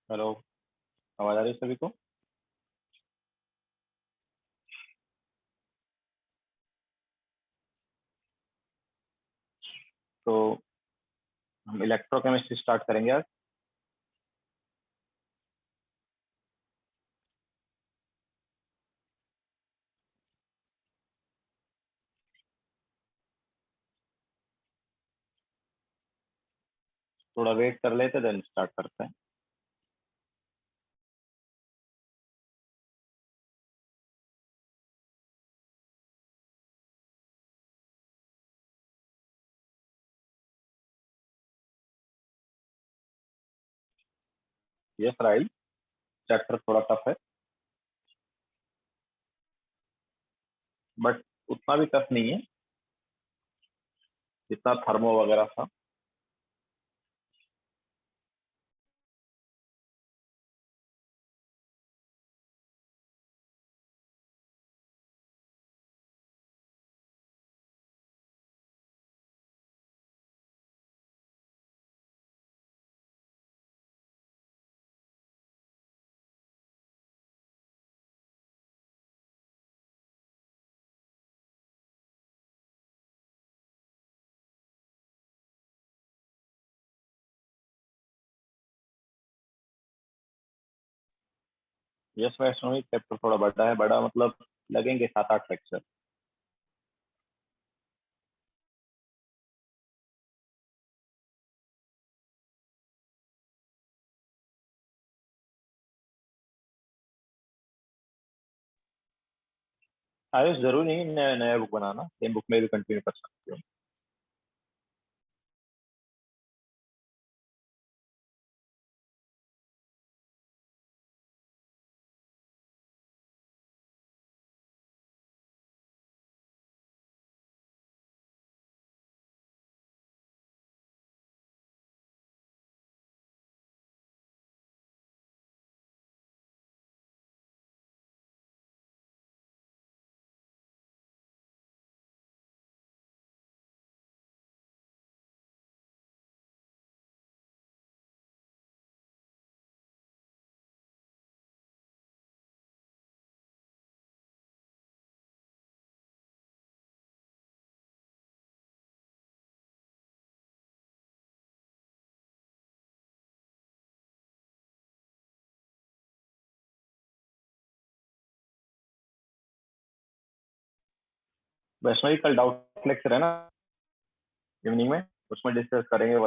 Hello. आवाज आ रही है सभी को? तो हम इलेक्ट्रोकेमिस्ट्री स्टार्ट करेंगे आज। थोड़ा वेट कर लेते देन स्टार्ट करते हैं। Yes right. चैप्टर थोड़ा टफ है बट उतना भी टफ नहीं है जितना थर्मो वगैरह था। यस वैष्णवी, चैप्टर थोड़ा बड़ा है। बड़ा मतलब लगेंगे 7-8 लेक्चर। आयुष जरूरी नहीं नया नया बुक बनाना, सेम बुक में भी कंटिन्यू कर सकते हो। वैष्णवी, कल डाउट लेक्चर है ना इवनिंग में? उसमें डिस्कस करेंगे।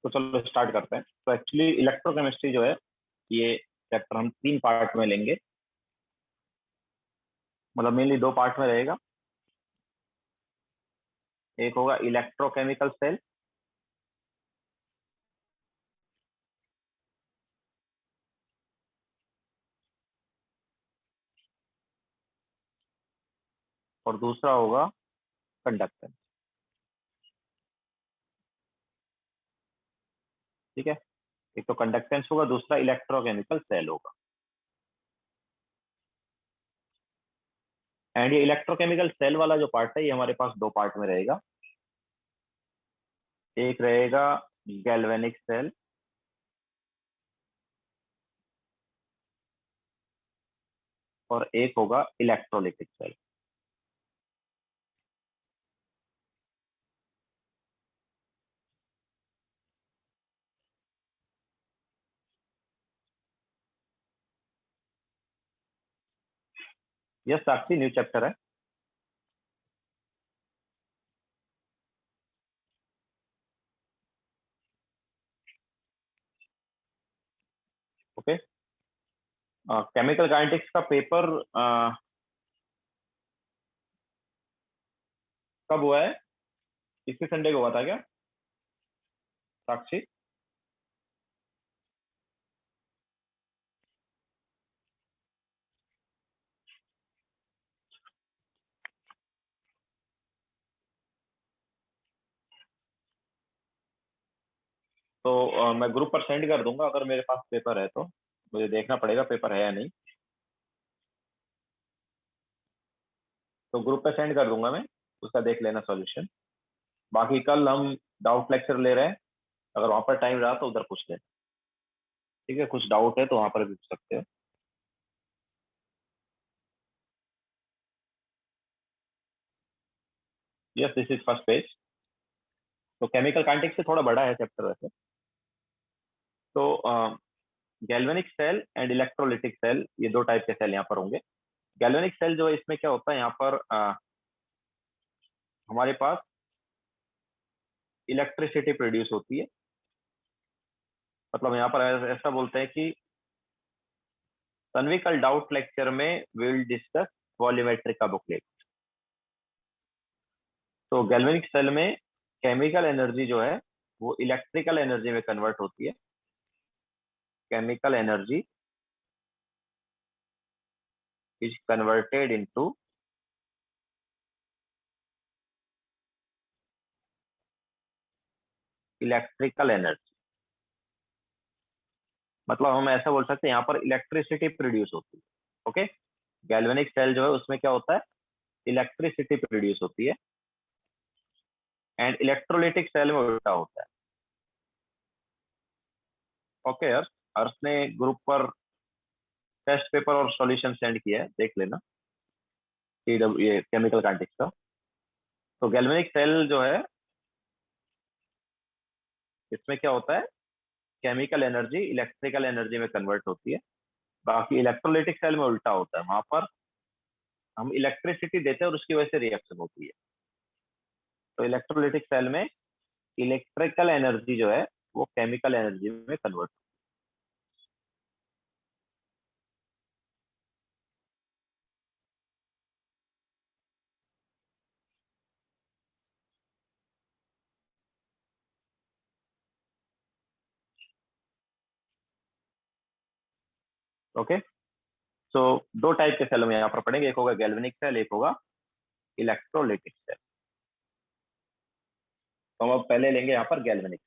तो चलो स्टार्ट करते हैं। तो एक्चुअली इलेक्ट्रोकेमिस्ट्री जो है, ये चैप्टर हम 3 पार्ट में लेंगे। मतलब मेनली 2 पार्ट में रहेगा। एक होगा इलेक्ट्रोकेमिकल सेल, और दूसरा होगा कंडक्टेंस। ठीक है, एक तो कंडक्टेंस होगा, दूसरा इलेक्ट्रोकेमिकल सेल होगा। एंड ये इलेक्ट्रोकेमिकल सेल वाला जो पार्ट है, ये हमारे पास 2 पार्ट में रहेगा। एक रहेगा गैल्वेनिक सेल, और एक होगा इलेक्ट्रोलिटिक सेल। यह साक्षी न्यू चैप्टर है। ओके, केमिकल काइनेटिक्स का पेपर कब हुआ है? इसी संडे को हुआ था क्या साक्षी? तो मैं ग्रुप पर सेंड कर दूंगा, अगर मेरे पास पेपर है तो। मुझे देखना पड़ेगा पेपर है या नहीं। तो ग्रुप पे सेंड कर दूंगा मैं, उसका देख लेना सॉल्यूशन। बाकी कल हम डाउट लेक्चर ले रहे हैं, अगर वहां पर टाइम रहा तो उधर पूछ लें। ठीक है, कुछ डाउट है तो वहां पर भी पूछ सकते हो। Yes, this is first page. तो केमिकल काइनेटिक्स से थोड़ा बड़ा है चैप्टर वैसे। तो galvanic cell and electrolytic cell, ये 2 टाइप के सेल यहाँ पर होंगे। गैल्वेनिक सेल जो है, इसमें क्या होता है, यहाँ पर हमारे पास इलेक्ट्रिसिटी प्रोड्यूस होती है। मतलब यहाँ पर ऐसा बोलते हैं कि तन्वी कल डाउट लेक्चर में विल डिस्कस वॉल्यूमेट्रिक का बुकलेट। तो गैल्वेनिक सेल में केमिकल एनर्जी जो है, वो इलेक्ट्रिकल एनर्जी में कन्वर्ट होती है। Chemical energy is converted into electrical energy. मतलब हम ऐसा बोल सकते हैं, यहाँ पर इलेक्ट्रिसिटी प्रोड्यूस होती है। ओके, गैल्वेनिक सेल जो है, उसमें क्या होता है, इलेक्ट्रिसिटी प्रोड्यूस होती है। एंड इलेक्ट्रोलिटिक सेल में उल्टा होता है। ओके यार, अर्श ने ग्रुप पर टेस्ट पेपर और सॉल्यूशन सेंड किया है, देख लेना। ये केमिकल काइनेटिक्स का। तो गैल्वेनिक सेल जो है, इसमें क्या होता है, केमिकल एनर्जी इलेक्ट्रिकल एनर्जी में कन्वर्ट होती है। बाकी इलेक्ट्रोलिटिक सेल में उल्टा होता है, वहां पर हम इलेक्ट्रिसिटी देते हैं और उसकी वजह से रिएक्शन होती है। तो इलेक्ट्रोलिटिक सेल में इलेक्ट्रिकल एनर्जी जो है, वो केमिकल एनर्जी में कन्वर्ट। ओके, सो 2 टाइप के सेल हम यहाँ पर पढ़ेंगे, एक होगा गैल्वेनिक सेल, एक होगा इलेक्ट्रोलिटिक सेल। तो हम अब पहले लेंगे यहाँ पर galvanic.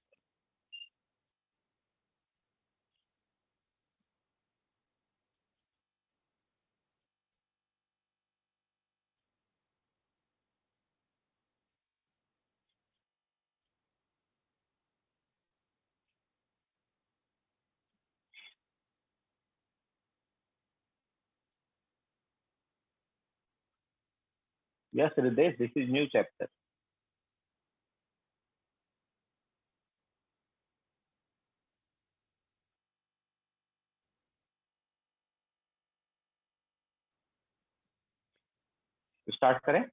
Yes Ridesh, this is new chapter. Start करें।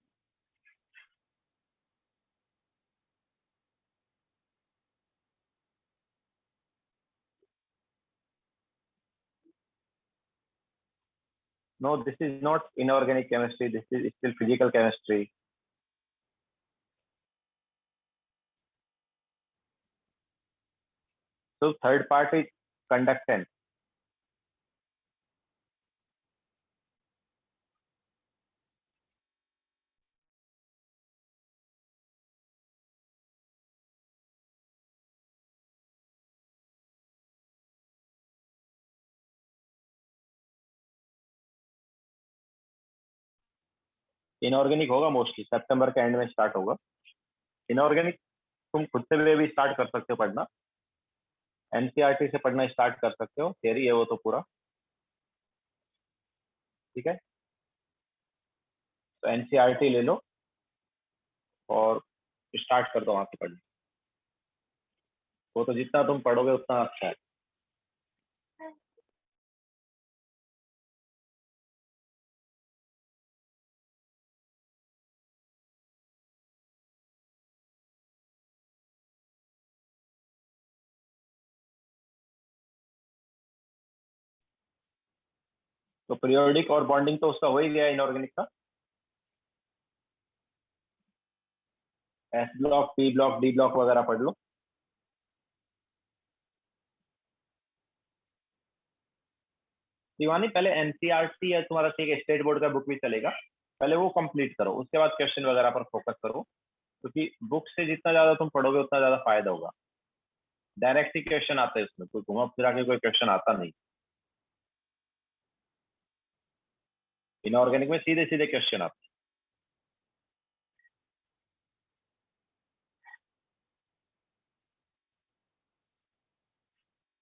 No, this is not inorganic chemistry. This is still physical chemistry. So third part is conductance. Inorganic होगा मोस्टली, सितंबर के एंड में स्टार्ट होगा इनऑर्गेनिक। तुम खुद से भी स्टार्ट कर सकते हो पढ़ना, एनसीईआरटी से पढ़ना स्टार्ट कर सकते हो, थियरी है वो तो पूरा, ठीक है। तो एनसीईआरटी ले लो और स्टार्ट कर दो वहां से पढ़ना। वो तो जितना तुम पढ़ोगे उतना अच्छा है। तो पीरियोडिक और बॉन्डिंग तो उसका हो ही गया इनऑर्गेनिक का। S block, P block, D block वगैरह पढ़ लो। शिवानी पहले एनसीईआरटी या तुम्हारा ठीक है स्टेट बोर्ड का बुक भी चलेगा, पहले वो कंप्लीट करो, उसके बाद क्वेश्चन वगैरह पर फोकस करो, क्योंकि बुक से जितना ज्यादा तुम पढ़ोगे उतना ज्यादा फायदा होगा। डायरेक्ट ही क्वेश्चन आते हैं उसमें, कोई घुमा फिरा के कोई क्वेश्चन आता नहीं। इनऑर्गेनिक में सीधे सीधे क्वेश्चन आते हैं।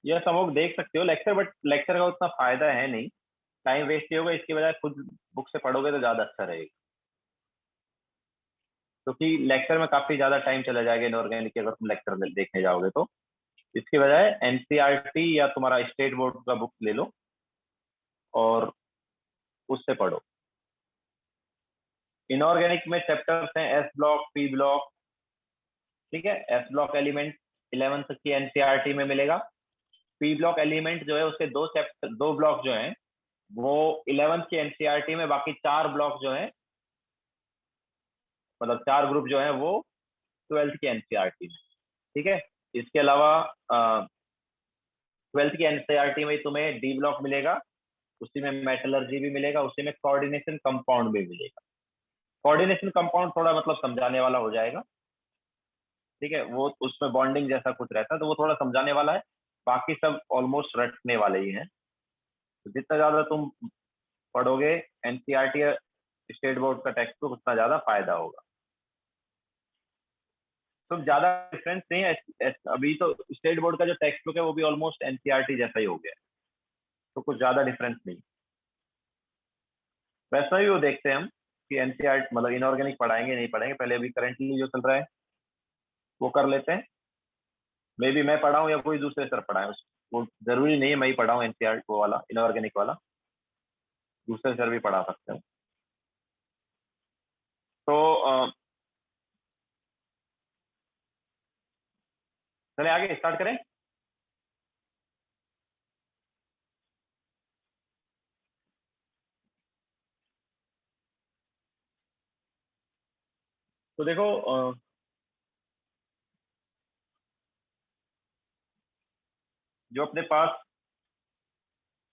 यह सब लोग देख सकते हो लेक्चर, बट लेक्चर का उतना फायदा है नहीं, टाइम वेस्ट ही होगा, इसके बजाय खुद बुक से पढ़ोगे तो ज्यादा अच्छा रहेगा। क्योंकि लेक्चर में काफी ज्यादा टाइम चला जाएगा इनऑर्गेनिक अगर तुम लेक्चर देखने जाओगे तो। इसके बजाय एनसीईआरटी या तुम्हारा स्टेट बोर्ड का बुक ले लो और उससे पढ़ो। इनऑर्गेनिक में चैप्टर्स हैं एस ब्लॉक, पी ब्लॉक, ठीक है। एस ब्लॉक एलिमेंट 11 तक की एनसीईआरटी में मिलेगा। पी ब्लॉक एलिमेंट जो है उसके दो चैप्टर, दो ब्लॉक जो हैं वो 11 की एनसीईआरटी में, बाकी 4 ब्लॉक जो हैं, मतलब 4 ग्रुप जो हैं वो 12th की एनसीईआरटी में, ठीक है। इसके अलावा 12th की एनसीईआरटी में तुम्हें डी ब्लॉक मिलेगा, उसी में मेटलर्जी भी मिलेगा, उसी में कोऑर्डिनेशन कंपाउंड भी मिलेगा। कोऑर्डिनेशन कंपाउंड थोड़ा मतलब समझाने वाला हो जाएगा, ठीक है, वो उसमें बॉन्डिंग जैसा कुछ रहता है तो वो थोड़ा समझाने वाला है, बाकी सब ऑलमोस्ट रटने वाले ही हैं। तो जितना ज्यादा तुम पढ़ोगे एनसीईआरटी या स्टेट बोर्ड का टेक्स्ट बुक उतना ज्यादा फायदा होगा। तो ज्यादा डिफरेंस नहीं है, अभी तो स्टेट बोर्ड का जो टेक्स्ट बुक है वो भी ऑलमोस्ट एनसीईआरटी जैसा ही हो गया है, तो कुछ ज्यादा डिफरेंस नहीं। वैसा ही वो देखते हैं हम कि एनसीईआरटी मतलब इनऑर्गेनिक पढ़ाएंगे नहीं पढ़ाएंगे, पहले अभी करंटली जो चल रहा है वो कर लेते हैं। मे बी मैं पढ़ाऊँ या कोई दूसरे सर पढ़ाए, वो जरूरी नहीं है मैं ही पढ़ाऊँ एनसीईआरटी वो वाला इनऑर्गेनिक वाला, दूसरे सर भी पढ़ा सकते हैं। तो चले आगे स्टार्ट करें। तो देखो जो अपने पास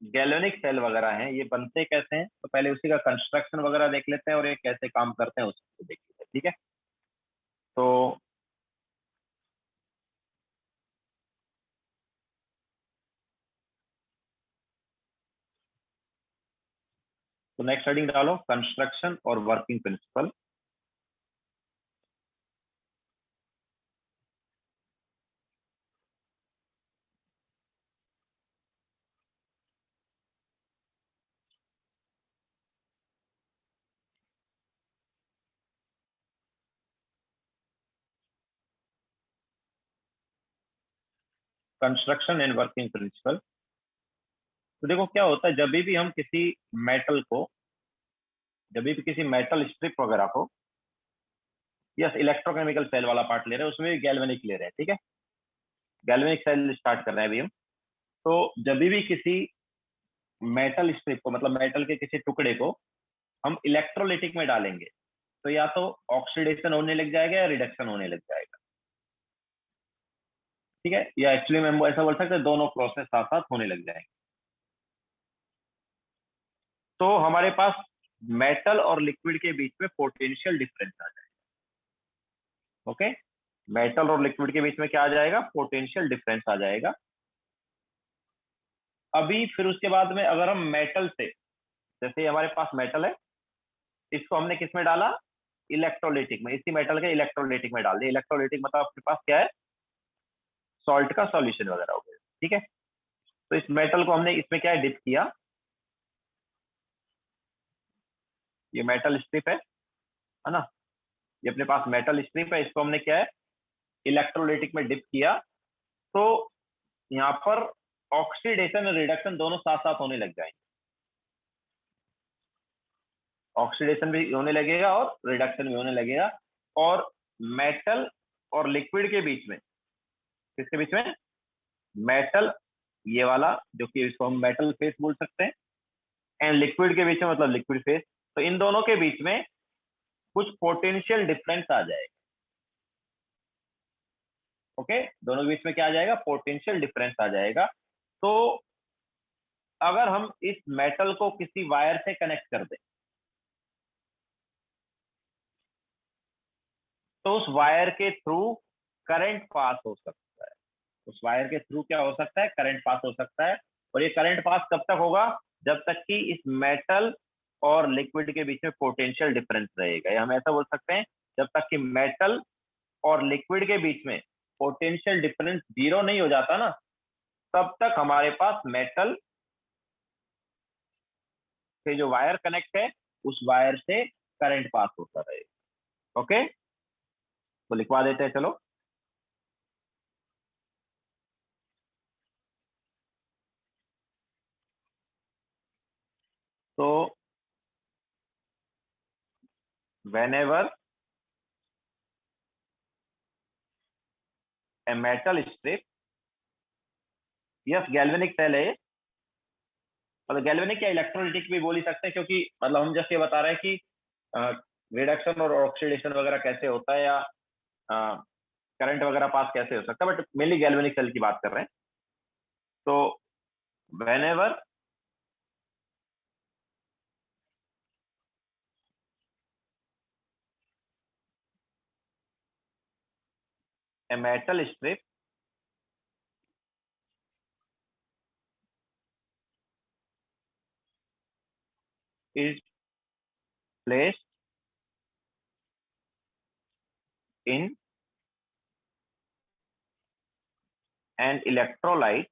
गैल्वेनिक सेल वगैरह हैं ये बनते कैसे हैं, तो पहले उसी का कंस्ट्रक्शन वगैरह देख लेते हैं और ये कैसे काम करते हैं उसको देख लेते हैं, ठीक है। तो नेक्स्ट हेडिंग डालो कंस्ट्रक्शन और working principle. Construction and working principle. तो देखो क्या होता है, जब भी किसी मेटल स्ट्रिप वगैरह को, यस इलेक्ट्रोकेमिकल सेल वाला पार्ट ले रहे हैं, उसमें भी गैल्वेनिक ले रहे हैं, ठीक है। गैल्वेनिक सेल स्टार्ट कर रहे हैं अभी हम। तो जब भी किसी मेटल स्ट्रिप को, मतलब मेटल के किसी टुकड़े को हम इलेक्ट्रोलिटिक में डालेंगे, तो या तो ऑक्सीडेशन होने लग जाएगा या रिडक्शन होने लग जाएगा। ठीक है, या एक्चुअली में हम ऐसा बोल सकते हैं दोनों प्रोसेस साथ साथ होने लग जाएंगे। तो हमारे पास मेटल और लिक्विड के बीच में पोटेंशियल डिफरेंस आ जाएगा। ओके, मेटल और लिक्विड के बीच में क्या आ जाएगा? पोटेंशियल डिफरेंस आ जाएगा। अभी फिर उसके बाद में अगर हम मेटल से, जैसे हमारे पास मेटल है, इसको हमने किस में डाला? इलेक्ट्रोलिटिक में। इसी मेटल के इलेक्ट्रोलिटिक में डाल दिया। इलेक्ट्रोलिटिक मतलब आपके पास क्या है? सॉल्ट का सॉल्यूशन वगैरह हो गया। ठीक है, तो इस मेटल को हमने इसमें क्या है? डिप किया। ये मेटल स्ट्रिप है ना? ये अपने पास मेटल स्ट्रिप है, इसको हमने क्या है? इलेक्ट्रोलिटिक में डिप किया। तो यहाँ पर ऑक्सीडेशन और रिडक्शन दोनों साथ साथ होने लग जाएंगे। ऑक्सीडेशन भी होने लगेगा और रिडक्शन भी होने लगेगा। और मेटल और लिक्विड के बीच में, किसके बीच में? मेटल, ये वाला जो कि इसको हम मेटल फेस बोल सकते हैं, एंड लिक्विड के बीच में मतलब लिक्विड फेस। तो इन दोनों के बीच में कुछ पोटेंशियल डिफरेंस आ जाएगा। ओके, दोनों के बीच में क्या आ जाएगा? पोटेंशियल डिफरेंस आ जाएगा। तो अगर हम इस मेटल को किसी वायर से कनेक्ट कर दें, तो उस वायर के थ्रू करंट पास हो सकता है। उस वायर के थ्रू क्या हो सकता है? करंट पास हो सकता है। और ये करंट पास कब तक होगा? जब तक कि इस मेटल और लिक्विड के बीच में पोटेंशियल डिफरेंस रहेगा। या हम ऐसा बोल सकते हैं, जब तक कि मेटल और लिक्विड के बीच में पोटेंशियल डिफरेंस जीरो नहीं हो जाता ना, तब तक हमारे पास मेटल से जो वायर कनेक्ट है, उस वायर से करंट पास होता रहेगा। ओके, तो लिखवा देते हैं, चलो। तो whenever a metal strip, yes galvanic cell है, मतलब गैल्वेनिक या इलेक्ट्रोलिटिक भी बोल ही सकते हैं, क्योंकि मतलब हम जैसे ये बता रहे हैं कि रिडक्शन और ऑक्सीडेशन वगैरह कैसे होता है, या करंट वगैरह पास कैसे हो सकता है, बट मेनली गैल्वेनिक सेल की बात कर रहे हैं। तो whenever a metal strip is placed in an electrolyte,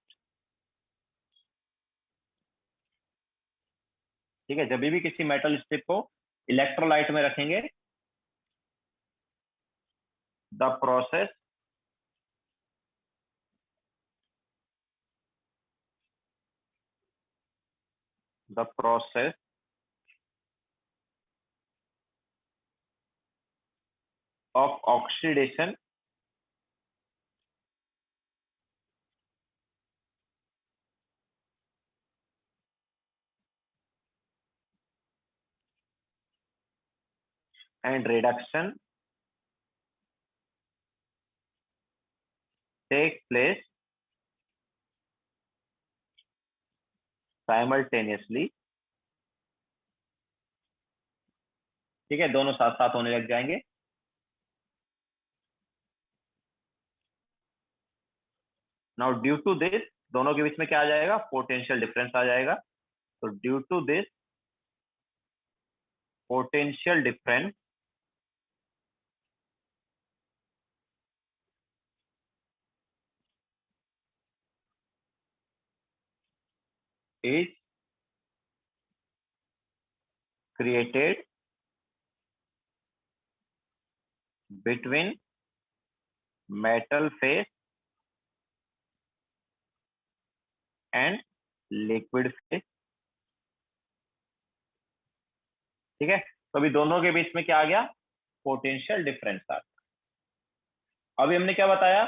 ठीक है, जब भी किसी मेटल स्ट्रिप को इलेक्ट्रोलाइट में रखेंगे, the process the process of oxidation and reduction take place simultaneously। ठीक है, दोनों साथ साथ होने लग जाएंगे। नाउ ड्यू टू दिस, दोनों के बीच में क्या आ जाएगा? पोटेंशियल डिफरेंस आ जाएगा। तो due to this potential difference is created between metal phase and liquid phase। ठीक है, तो अभी दोनों के बीच में क्या आ गया? पोटेंशियल डिफरेंस आ गया। अभी हमने क्या बताया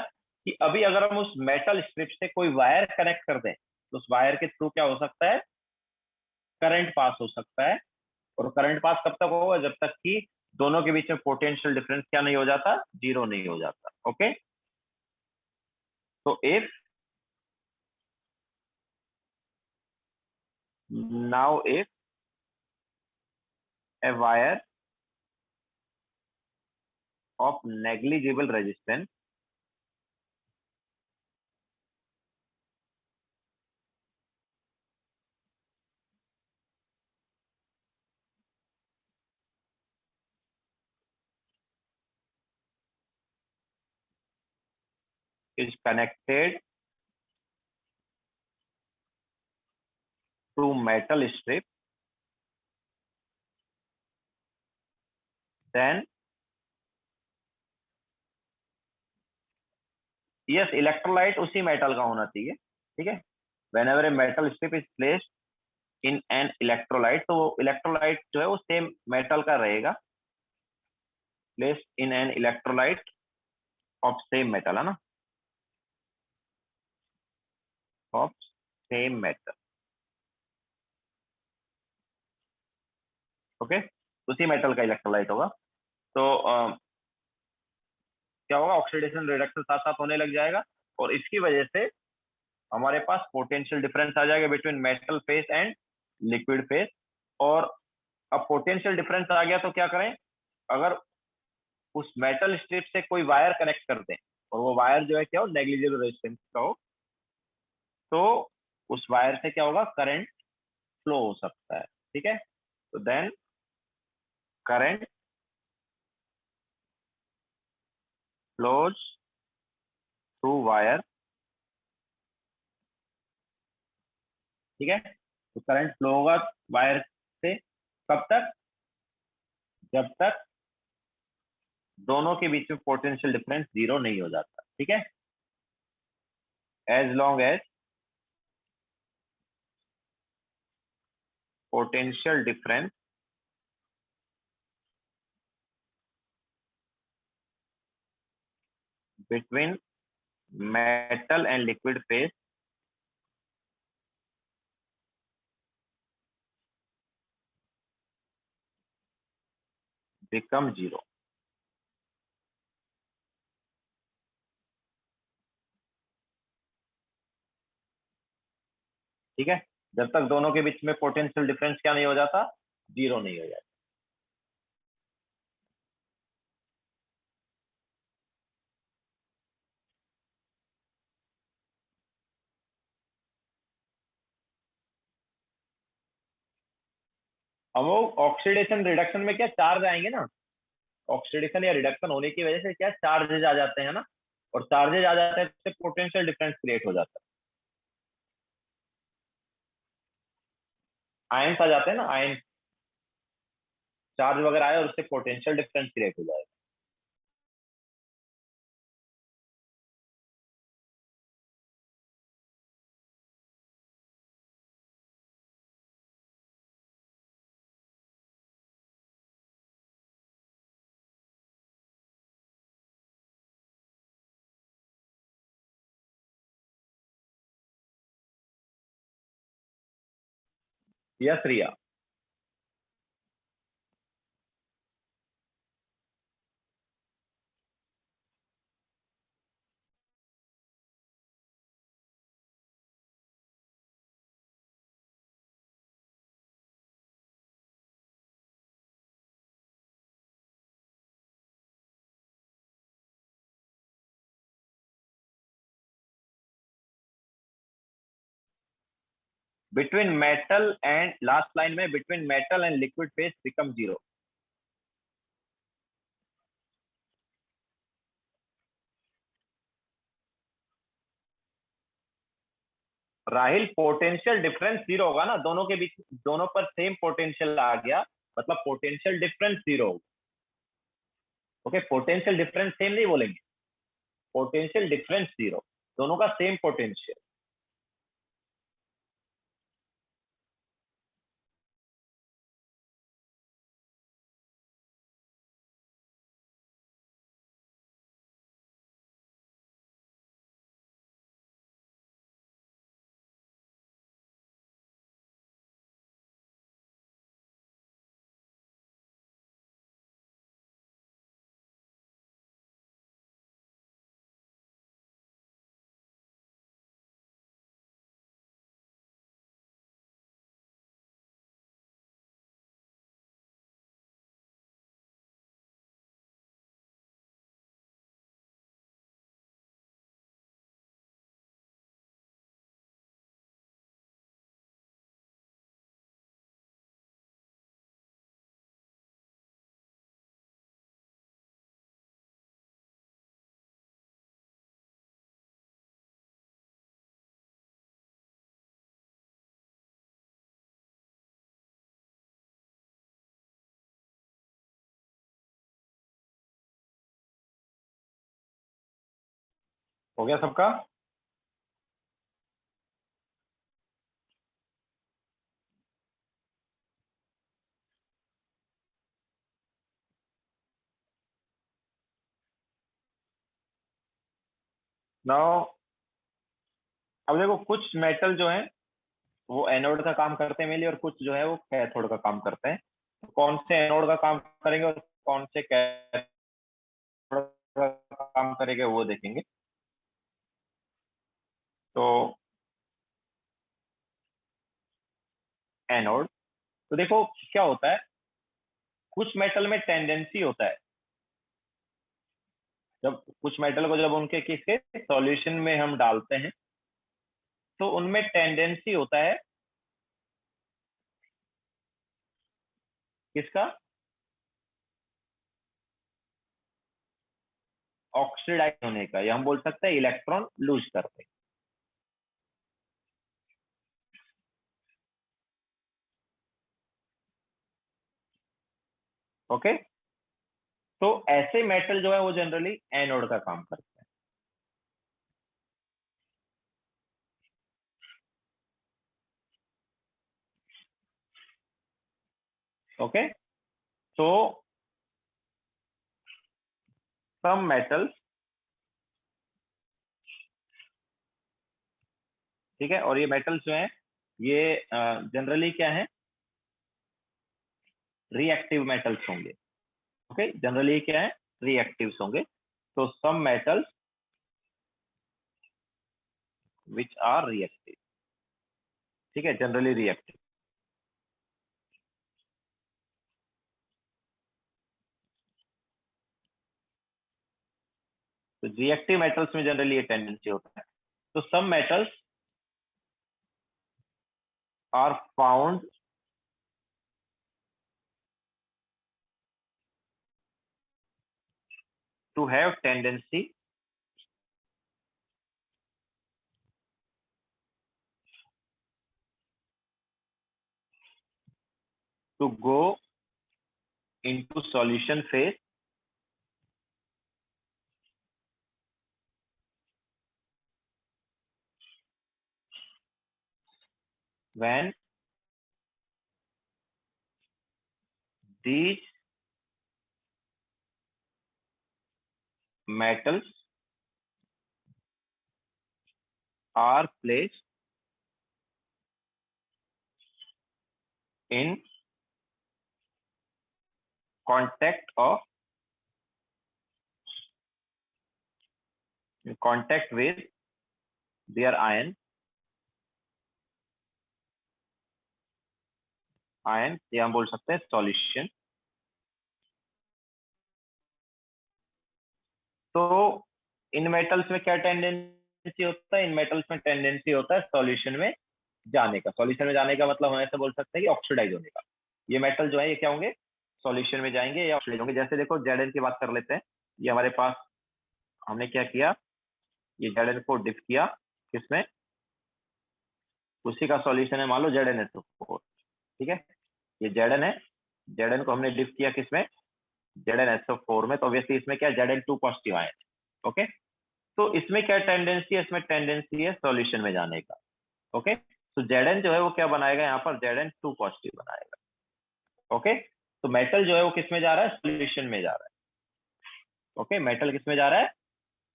कि अभी अगर हम उस मेटल स्ट्रिप से कोई वायर कनेक्ट कर दें, तो उस वायर के थ्रू क्या हो सकता है? करंट पास हो सकता है। और करंट पास कब तक होगा? जब तक कि दोनों के बीच में पोटेंशियल डिफरेंस क्या नहीं हो जाता, जीरो नहीं हो जाता। ओके, तो if now if a wire of negligible resistance is connected to metal strip, then yes, electrolyte उसी मेटल का होना चाहिए। ठीक है, whenever a metal strip is placed in an electrolyte, तो इलेक्ट्रोलाइट जो है वो सेम मेटल का रहेगा, placed in an electrolyte of same metal, है ना, of same metal। ओके, उसी मेटल का इलेक्ट्रोलाइट होगा। तो क्या होगा, ऑक्सीडेशन रिडक्शन साथ साथ होने लग जाएगा, और इसकी वजह से हमारे पास पोटेंशियल डिफरेंस आ जाएगा between metal face and liquid face. और अब पोटेंशियल डिफरेंस आ गया तो क्या करें, अगर उस मेटल स्ट्रिप से कोई वायर कनेक्ट कर दें और वो वायर जो है क्या हो, नेग्लिजिबल रेजिस्टेंस का हो, तो उस वायर से क्या होगा, करंट फ्लो हो सकता है। ठीक है, तो then current flows through wire. ठीक है, तो करंट फ्लो होगा वायर से, कब तक, जब तक दोनों के बीच में पोटेंशियल डिफरेंस जीरो नहीं हो जाता। ठीक है, as long as potential difference between metal and liquid phase become zero। ठीक है, जब तक दोनों के बीच में पोटेंशियल डिफरेंस क्या नहीं हो जाता, जीरो नहीं हो जाता। अब वो ऑक्सीडेशन रिडक्शन में क्या चार्ज आएंगे ना, ऑक्सीडेशन या रिडक्शन होने की वजह से क्या चार्जेज आ जाते हैं ना, और चार्जेज आ जाते हैं तो पोटेंशियल डिफरेंस क्रिएट हो जाता है। आयंस आ जाते हैं ना, आयन चार्ज वगैरह आए और उससे पोटेंशियल डिफरेंस क्रिएट हो जाएगा। Yes Riya. Between metal and, last line में between metal and liquid phase become zero. Rahil potential difference zero होगा ना, दोनों के बीच, दोनों पर सेम पोटेंशियल आ गया, मतलब पोटेंशियल डिफरेंस जीरो होगा। ओके, पोटेंशियल डिफरेंस सेम नहीं बोलेंगे, पोटेंशियल डिफरेंस जीरो, दोनों का सेम पोटेंशियल। हो गया सबका? नाउ अब देखो, कुछ मेटल जो है वो एनोड का काम करते हैं मेनली, और कुछ जो है वो कैथोड का काम करते हैं। तो कौन से एनोड का काम करेंगे और कौन से कैथोड का काम करेंगे वो देखेंगे। तो एनोड, तो देखो क्या होता है, कुछ मेटल में टेंडेंसी होता है, जब कुछ मेटल को जब उनके किसके सॉल्यूशन में हम डालते हैं तो उनमें टेंडेंसी होता है किसका, ऑक्सीडाइज होने का, या हम बोल सकते हैं इलेक्ट्रॉन लूज करते हैं। ओके, तो ऐसे मेटल जो है वो जनरली एनोड का काम करते हैं। ओके, तो सम मेटल्स, ठीक है, और ये मेटल्स जो हैं ये जनरली क्या है, रिएक्टिव मेटल्स होंगे। ओके, जनरली क्या है, रिएक्टिव्स होंगे। तो some metals which are reactive, ठीक है, जनरली रिएक्टिव। तो रिएक्टिव मेटल्स में जनरली ये टेंडेंसी होता है। तो some metals are found to have tendency to go into solution phase when these metals are placed in contact with their ion, या हम बोल सकते हैं सॉल्यूशन। तो इन मेटल्स में क्या टेंडेंसी होता है, इन मेटल्स में टेंडेंसी होता है सॉल्यूशन में जाने का। सॉल्यूशन में जाने का मतलब हम ऐसे बोल सकते हैं कि ऑक्सीडाइज होने का। ये मेटल जो है ये क्या होंगे, सॉल्यूशन में जाएंगे या ऑक्सीडाइज होंगे। जैसे देखो जेड की बात कर लेते हैं, ये हमारे पास, हमने क्या किया, ये जेड को डिप किया किसमें, उसी का सॉल्यूशन है मान लो ZnSO4, ठीक है, ये Zn है, Zn को हमने डिप किया किसमें, ZnSO4 में। तो ऑब्वियसली इसमें क्या, Zn2 पॉजिटिव आए। ओके, तो इसमें क्या टेंडेंसी है, इसमें टेंडेंसी है सॉल्यूशन में जाने का। ओके, तो Zn जो है वो क्या बनाएगा, यहाँ पर Zn2 पॉजिटिव बनाएगा। ओके, तो मेटल जो है वो किस में जा रहा है, सॉल्यूशन में जा रहा है। ओके, मेटल किस में जा रहा है,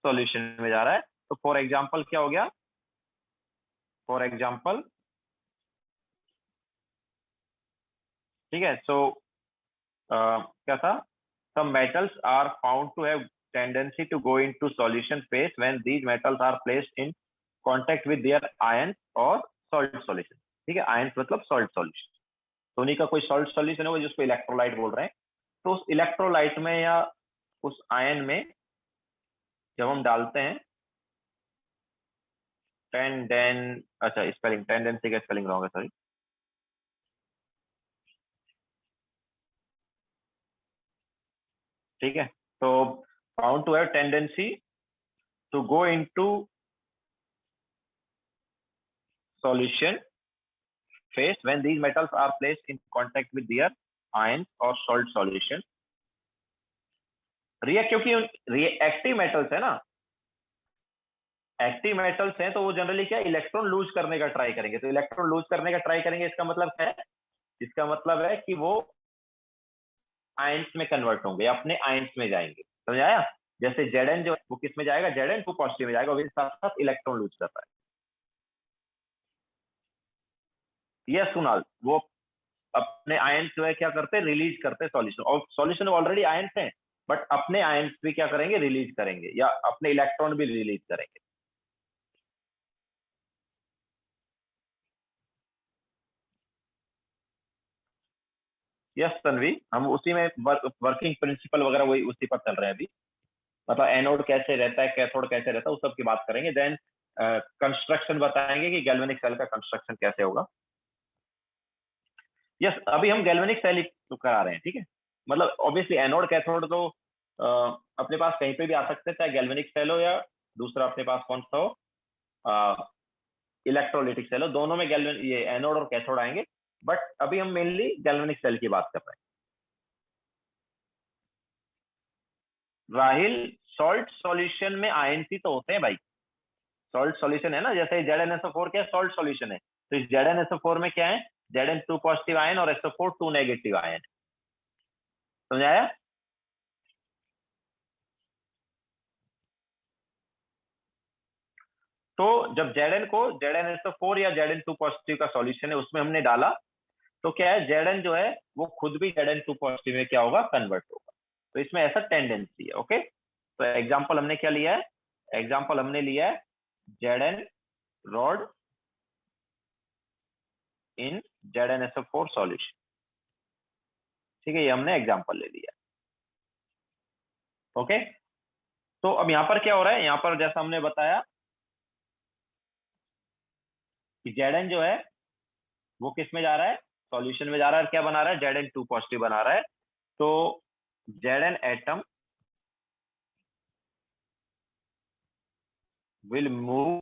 सॉल्यूशन में जा रहा है। तो फॉर एग्जाम्पल क्या हो गया, फॉर एग्जाम्पल, ठीक है, सो क्या था, some metals are found to have tendency to go into solution phase when these metals are placed in contact with their ions or salt solution। ठीक है, ions मतलब salt solution, तो उन्हीं का कोई salt solution होगा जिसको इलेक्ट्रोलाइट बोल रहे हैं। तो उस इलेक्ट्रोलाइट में या उस आयन में जब हम डालते हैं टेंडेन, अच्छा स्पेलिंग, टेंडेंसी का स्पेलिंग रॉन्ग है, सॉरी। ठीक है, तो found to have tendency to go into solution phase when these metals are placed in contact with their ions or salt solution। क्योंकि रिएक्टिव मेटल्स है ना, एक्टिव मेटल्स हैं तो वो जनरली क्या इलेक्ट्रॉन लूज करने का ट्राई करेंगे, तो इलेक्ट्रॉन लूज करने का ट्राई करेंगे इसका मतलब क्या है, इसका मतलब है कि वो आयंस में कन्वर्ट होंगे, अपने आयंस में जाएंगे, समझ आया। जैसे Zn जो वो किस में जाएगा, Zn 2 पॉजिटिव में जाएगा, और साथ साथ इलेक्ट्रॉन लूज कर रहा है। यस कुणाल, वो अपने आयंस जो है क्या करते हैं, रिलीज करते हैं सॉल्यूशन, और सॉल्यूशन में ऑलरेडी आयंस हैं, बट अपने आयंस भी क्या करेंगे, रिलीज करेंगे, या अपने इलेक्ट्रॉन भी रिलीज करेंगे। यस तन्वी, हम उसी में वर्किंग प्रिंसिपल वगैरह वही उसी पर चल रहे हैं अभी, मतलब एनोड कैसे रहता है, कैथोड कैसे रहता है, उस सब की बात करेंगे। देन कंस्ट्रक्शन बताएंगे कि गैल्वेनिक सेल का कंस्ट्रक्शन कैसे होगा। यस अभी हम गैल्वेनिक सेल तो करा रहे हैं, ठीक है। मतलब ऑब्वियसली एनोड कैथोड तो अपने पास कहीं पे भी आ सकते हैं, चाहे गैल्वेनिक सेल हो या दूसरा अपने पास कौन सा हो, इलेक्ट्रोलिटिक सेल हो, दोनों में गैल्वेन ये एनोड और कैथोड आएंगे, बट अभी हम मेनली गैल्वेनिक सेल की बात कर रहे हैं। राहिल, सॉल्ट सॉल्यूशन में आयन तो होते हैं भाई, सॉल्ट सॉल्यूशन है ना, जैसे ZnSO4 क्या सॉल्ट सॉल्यूशन है, तो इस ZnSO4 में क्या है, Zn 2 पॉजिटिव आयन और SO4 2 नेगेटिव आयन, समझाया। तो जब Zn को ZnSO4 या Zn 2 पॉजिटिव का सॉल्यूशन है उसमें हमने डाला, तो क्या है Zn जो है वो खुद भी Zn 2 पॉजिटिव में क्या होगा, कन्वर्ट होगा, तो इसमें ऐसा टेंडेंसी है। ओके, तो एग्जांपल हमने क्या लिया है, एग्जांपल हमने लिया है Zn रॉड इन ZnSO4 सॉल्यूशन, ठीक है, ये हमने एग्जांपल ले लिया। ओके, तो अब यहाँ पर क्या हो रहा है, यहाँ पर जैसा हमने बताया कि Zn जो है वो किस में जा रहा है, सॉल्यूशन में जा रहा है, और क्या बना रहा है, Zn 2 पॉजिटिव बना रहा है, तो Zn atom will move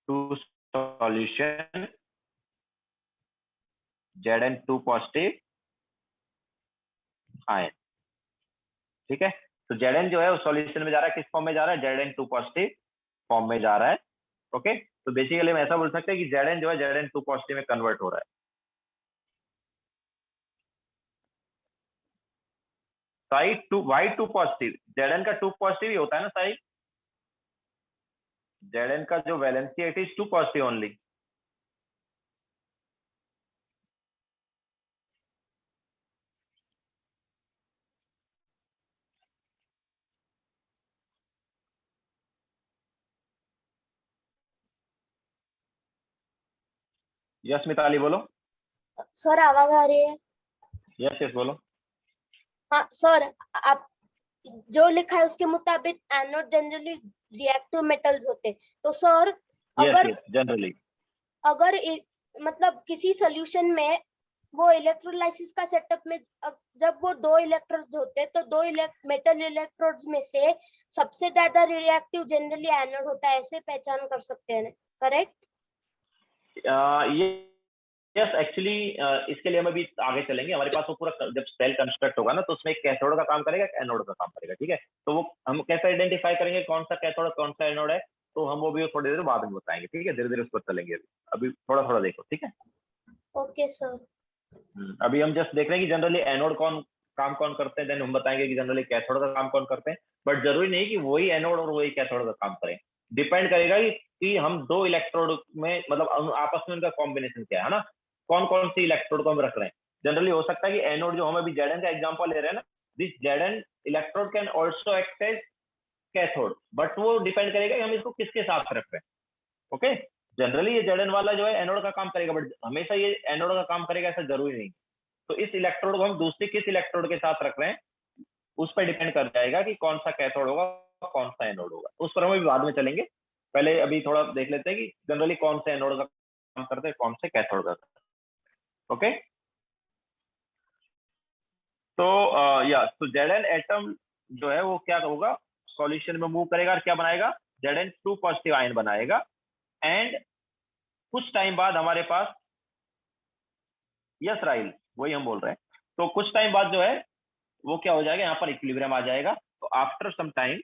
to solution Zn 2 positive ion, ठीक है। तो Zn जो है उस सॉल्यूशन में जा रहा है, किस फॉर्म में जा रहा है, Zn 2 पॉजिटिव फॉर्म में जा रहा है। ओके, तो बेसिकली हम ऐसा बोल सकते हैं कि Zn जो है Zn 2 पॉजिटिव में कन्वर्ट हो रहा है। Side to Y2 positive, Zn का 2 पॉजिटिव ही होता है ना साइड, Zn का जो वैलेंसी है it is 2 positive only. Yes Mitali बोलो। सर आवाज आ रही है? यस यस बोलो। हाँ सर, आप जो लिखा है उसके मुताबिक एनोड जनरली रिएक्टिव मेटल्स होते हैं, तो सर यस अगर यस जनरली, अगर मतलब किसी सोल्यूशन में वो इलेक्ट्रोलाइसिस का सेटअप में जब वो दो इलेक्ट्रोड्स होते हैं तो दो मेटल इलेक्ट्रोड्स में से सबसे ज्यादा रिएक्टिव जनरली एनोड होता है, ऐसे पहचान कर सकते हैं, करेक्ट? ये यस एक्चुअली इसके लिए हम अभी आगे चलेंगे, हमारे पास वो पूरा जब सेल कंस्ट्रक्ट होगा ना, तो उसमें एक कैथोड का काम करेगा, एक एनोड का काम करेगा, ठीक है। तो वो हम कैसे आइडेंटिफाई करेंगे कौन सा कैथोड कौन सा एनोड है, तो हम वो भी थोड़ी देर बाद में बताएंगे, ठीक है, धीरे धीरे उस पर चलेंगे, अभी थोड़ा थोड़ा देखो, ठीक है। Okay sir. अभी हम जस्ट देख रहे हैं कि जनरली एनोड कौन करते हैं, देन हम बताएंगे कि जनरली कैथोड का काम कौन करते हैं, बट जरूरी नहीं कि वही एनोड और वही कैथोड का काम करें, डिपेंड करेगा कि हम दो इलेक्ट्रोड में मतलब आपस में उनका कॉम्बिनेशन क्या है ना, कौन कौन सी इलेक्ट्रोड को हम रख रहे हैं। जनरली हो सकता है कि एनोड जो हम अभी Zn का एग्जांपल ले रहे हैं ना, this Zn electrode can also act as cathode, but वो डिपेंड करेगा कि हम इसको किसके साथ रख रहे हैं। ओके, जनरली ये Zn वाला जो है एनोड का काम करेगा, बट हमेशा ये एनोड का काम करेगा ऐसा जरूरी नहीं। तो इस इलेक्ट्रोड को हम दूसरे किस इलेक्ट्रोड के साथ रख रहे हैं उस पर डिपेंड कर जाएगा कि कौन सा कैथोड होगा कौन सा एनोड होगा, उस पर हम अभी बाद में चलेंगे। पहले अभी थोड़ा देख लेते हैं कि जनरली कौन से एनोड का काम करते हैं कौन से कैथोड का करते हैं। ओके, तो या तो Zn एटम जो है वो क्या होगा, सॉल्यूशन में मूव करेगा और क्या बनाएगा, Zn 2 पॉजिटिव आयन बनाएगा, एंड कुछ टाइम बाद हमारे पास, यस राइल वही हम बोल रहे हैं, तो कुछ टाइम बाद जो है वो क्या हो जाएगा, यहाँ पर इक्विलिब्रियम आ जाएगा। तो after some time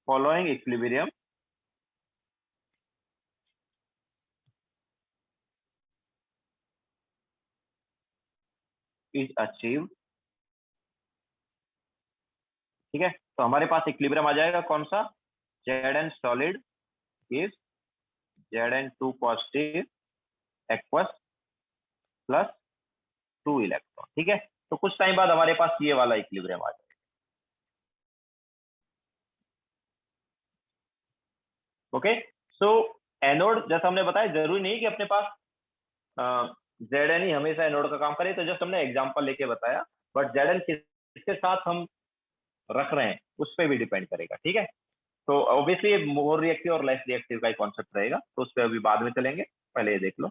following equilibrium is achieved। ठीक है, तो हमारे पास इक्विलिब्रियम आ जाएगा कौन सा, Zn solid is Zn2 positive aqueous plus 2 electron. ठीक है, तो कुछ टाइम बाद हमारे पास ये वाला इक्विलिब्रियम आ जाएगा। ओके, सो एनोड जैसा हमने बताया जरूरी नहीं कि अपने पास Zn ही हमेशा एनोड का काम करे, तो जस्ट हमने एग्जांपल लेके बताया, बट Zn किसके साथ हम रख रहे हैं उस पर भी डिपेंड करेगा। ठीक है, तो ऑब्वियसली मोर रिएक्टिव और लेस रिएक्टिव का ही कॉन्सेप्ट रहेगा, तो उस पर अभी बाद में चलेंगे, पहले ये देख लो।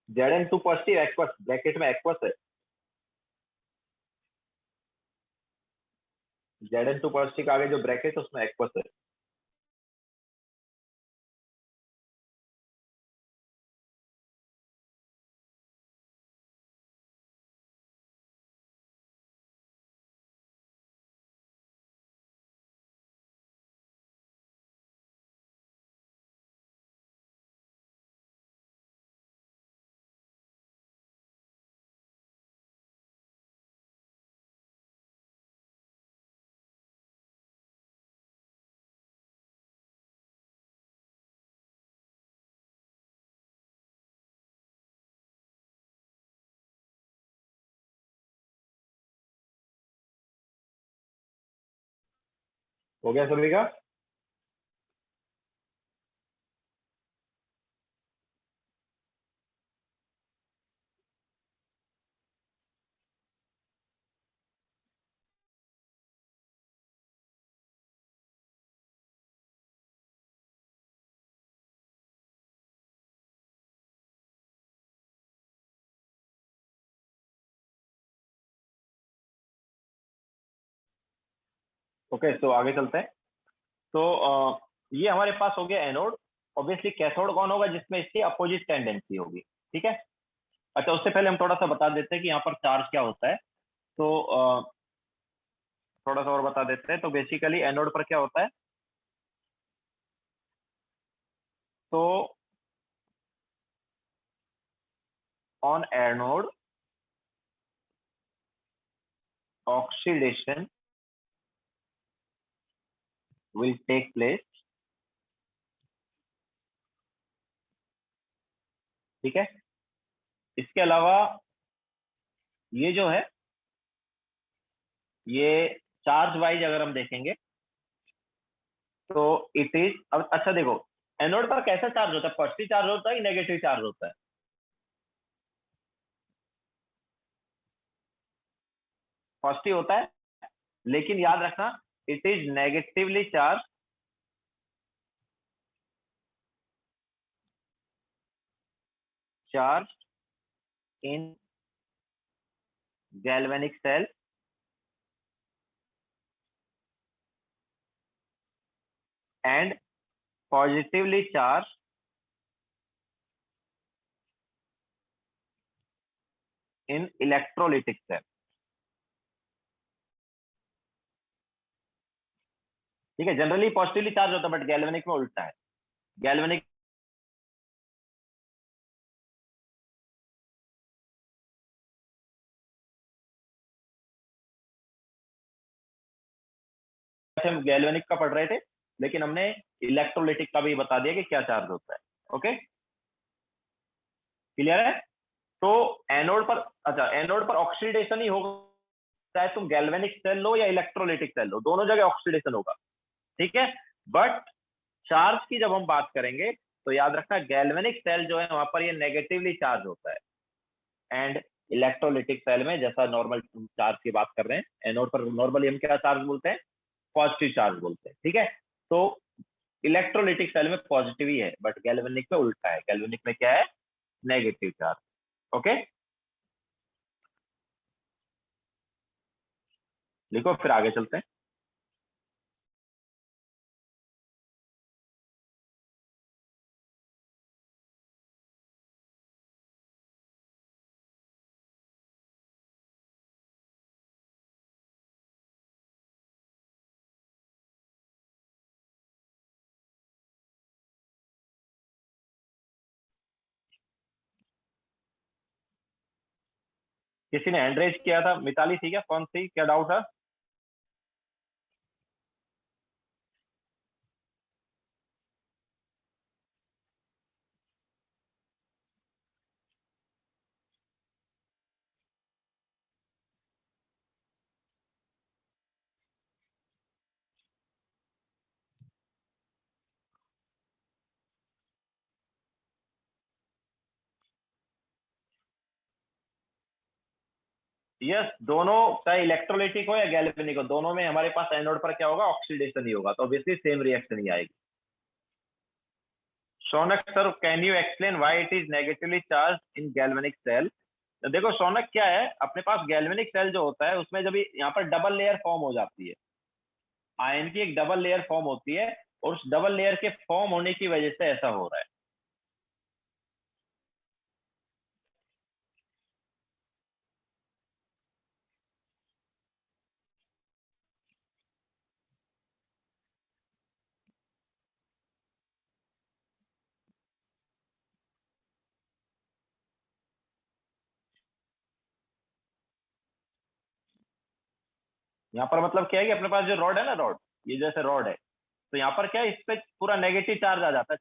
Zn2 पॉजिटिव एक्वस, ब्रैकेट में एक्वस है, Zn2 पॉजिटिव के आगे जो ब्रैकेट है उसमें एक्वस है। हो गया सभी का? ओके, तो आगे चलते हैं। तो ये हमारे पास हो गया एनोड। ऑब्वियसली कैथोड कौन होगा, जिसमें इसकी अपोजिट टेंडेंसी होगी। ठीक है, अच्छा उससे पहले हम थोड़ा सा बता देते हैं कि यहाँ पर चार्ज क्या होता है। तो थोड़ा सा और बता देते हैं। तो बेसिकली एनोड पर क्या होता है, तो on anode oxidation will take place. ठीक है, इसके अलावा ये जो है, ये चार्ज वाइज अगर हम देखेंगे तो इट इज, अब अच्छा देखो एनोड पर कैसा चार्ज होता है, पॉजिटिव चार्ज होता है कि नेगेटिव चार्ज होता है? पॉजिटिव होता है, लेकिन याद रखना it is negatively charge charge in galvanic cell and positively charged in electrolytic cell। ठीक है, जनरली पॉजिटिवली चार्ज होता है, बट गैल्वेनिक में उल्टा है। गैल्वेनिक हम गैल्वेनिक का पढ़ रहे थे, लेकिन हमने इलेक्ट्रोलिटिक का भी बता दिया कि क्या चार्ज होता है। ओके, क्लियर है? तो एनोड पर, अच्छा, एनोड पर ऑक्सीडेशन ही होगा, चाहे तुम गैल्वेनिक सेल लो या इलेक्ट्रोलिटिक सेल लो, दोनों जगह ऑक्सीडेशन होगा, ठीक है। बट चार्ज की जब हम बात करेंगे तो याद रखना, गैल्वेनिक सेल जो है वहां पर ये नेगेटिवली चार्ज होता है, एंड इलेक्ट्रोलिटिक सेल में जैसा नॉर्मल चार्ज की बात कर रहे हैं, एनोड पर नॉर्मली हम क्या चार्ज बोलते हैं? पॉजिटिव चार्ज बोलते हैं, ठीक है। तो इलेक्ट्रोलिटिक सेल में पॉजिटिव ही है, बट गैल्वेनिक में उल्टा है, गैल्वेनिक में क्या है? Negative charge. ओके, लिखो फिर आगे चलते हैं। किसी ने हैंड रेज किया था, मिताली थी क्या? कौन सी, क्या डाउट है? यस, दोनों, चाहे इलेक्ट्रोलिटिक हो या गैल्वेनिक हो, दोनों में हमारे पास एनोड पर क्या होगा? ऑक्सीडेशन ही होगा, तो ऑब्वियसली सेम रिएक्शन ही आएगी। Shaunak sir, can you explain why it is negatively charged in galvanic cell? तो देखो शौनक, क्या है, अपने पास गैल्वेनिक सेल जो होता है उसमें जब यहाँ पर डबल लेयर फॉर्म हो जाती है, आयन की एक डबल लेयर फॉर्म होती है, और उस डबल लेयर के फॉर्म होने की वजह से ऐसा हो रहा है। यहाँ पर मतलब क्या है कि अपने पास जो रॉड है ना, रॉड, ये जैसे रॉड है, तो यहाँ पर क्या है, इस पे पूरा नेगेटिव चार्ज आ जाता है।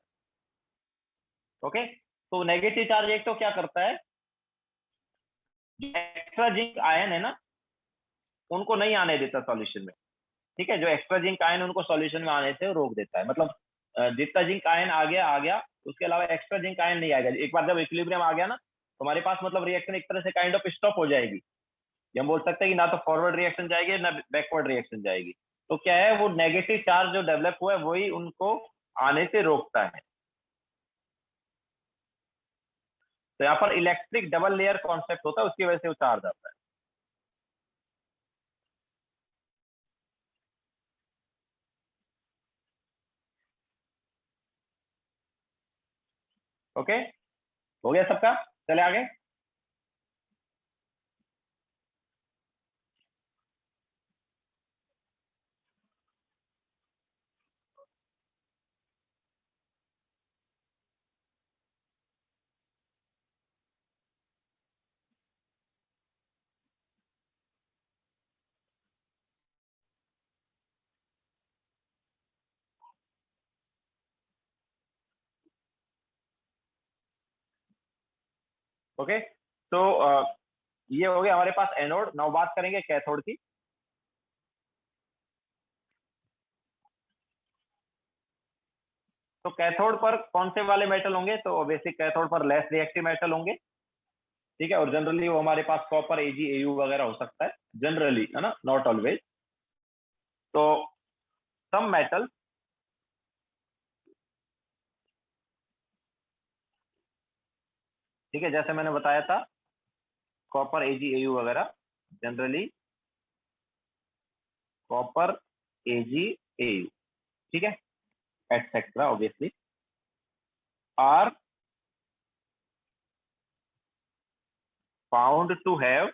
ओके, तो नेगेटिव चार्ज एक तो क्या करता है, एक्स्ट्रा जिंक आयन है ना, उनको नहीं आने देता सॉल्यूशन में, ठीक है। जो एक्स्ट्रा जिंक आयन उनको सॉल्यूशन में आने से रोक देता है, मतलब जितना जिंक आयन आ गया, उसके अलावा एक्स्ट्रा जिंक आयन नहीं आएगा। एक बार जब इक्विलिब्रियम आ गया ना, तो हमारे पास मतलब रिएक्शन एक तरह से काइंड ऑफ स्टॉप हो जाएगी। ये हम बोल सकते हैं कि ना तो फॉरवर्ड रिएक्शन जाएगी ना बैकवर्ड रिएक्शन जाएगी। तो क्या है, वो नेगेटिव चार्ज जो डेवलप हुआ है वही उनको आने से रोकता है। तो यहाँ पर इलेक्ट्रिक डबल लेयर कॉन्सेप्ट होता है, उसकी वजह से वो चार्ज आता है। ओके, हो गया सबका? चले आगे। ओके, तो ये हो गया हमारे पास एनोड। नाउ बात करेंगे कैथोड की। तो कैथोड पर कौन से वाले मेटल होंगे? तो ऑब्वियसली कैथोड पर लेस रिएक्टिव मेटल होंगे, ठीक है। और जनरली वो हमारे पास कॉपर, एजी, एयू वगैरह हो सकता है, जनरली, है ना, नॉट ऑलवेज। तो सम मेटल, ठीक है, जैसे मैंने बताया था, कॉपर, एजी, एयू वगैरह, जनरली कॉपर, एजी, एयू, ठीक है, etcetera, obviously are found to have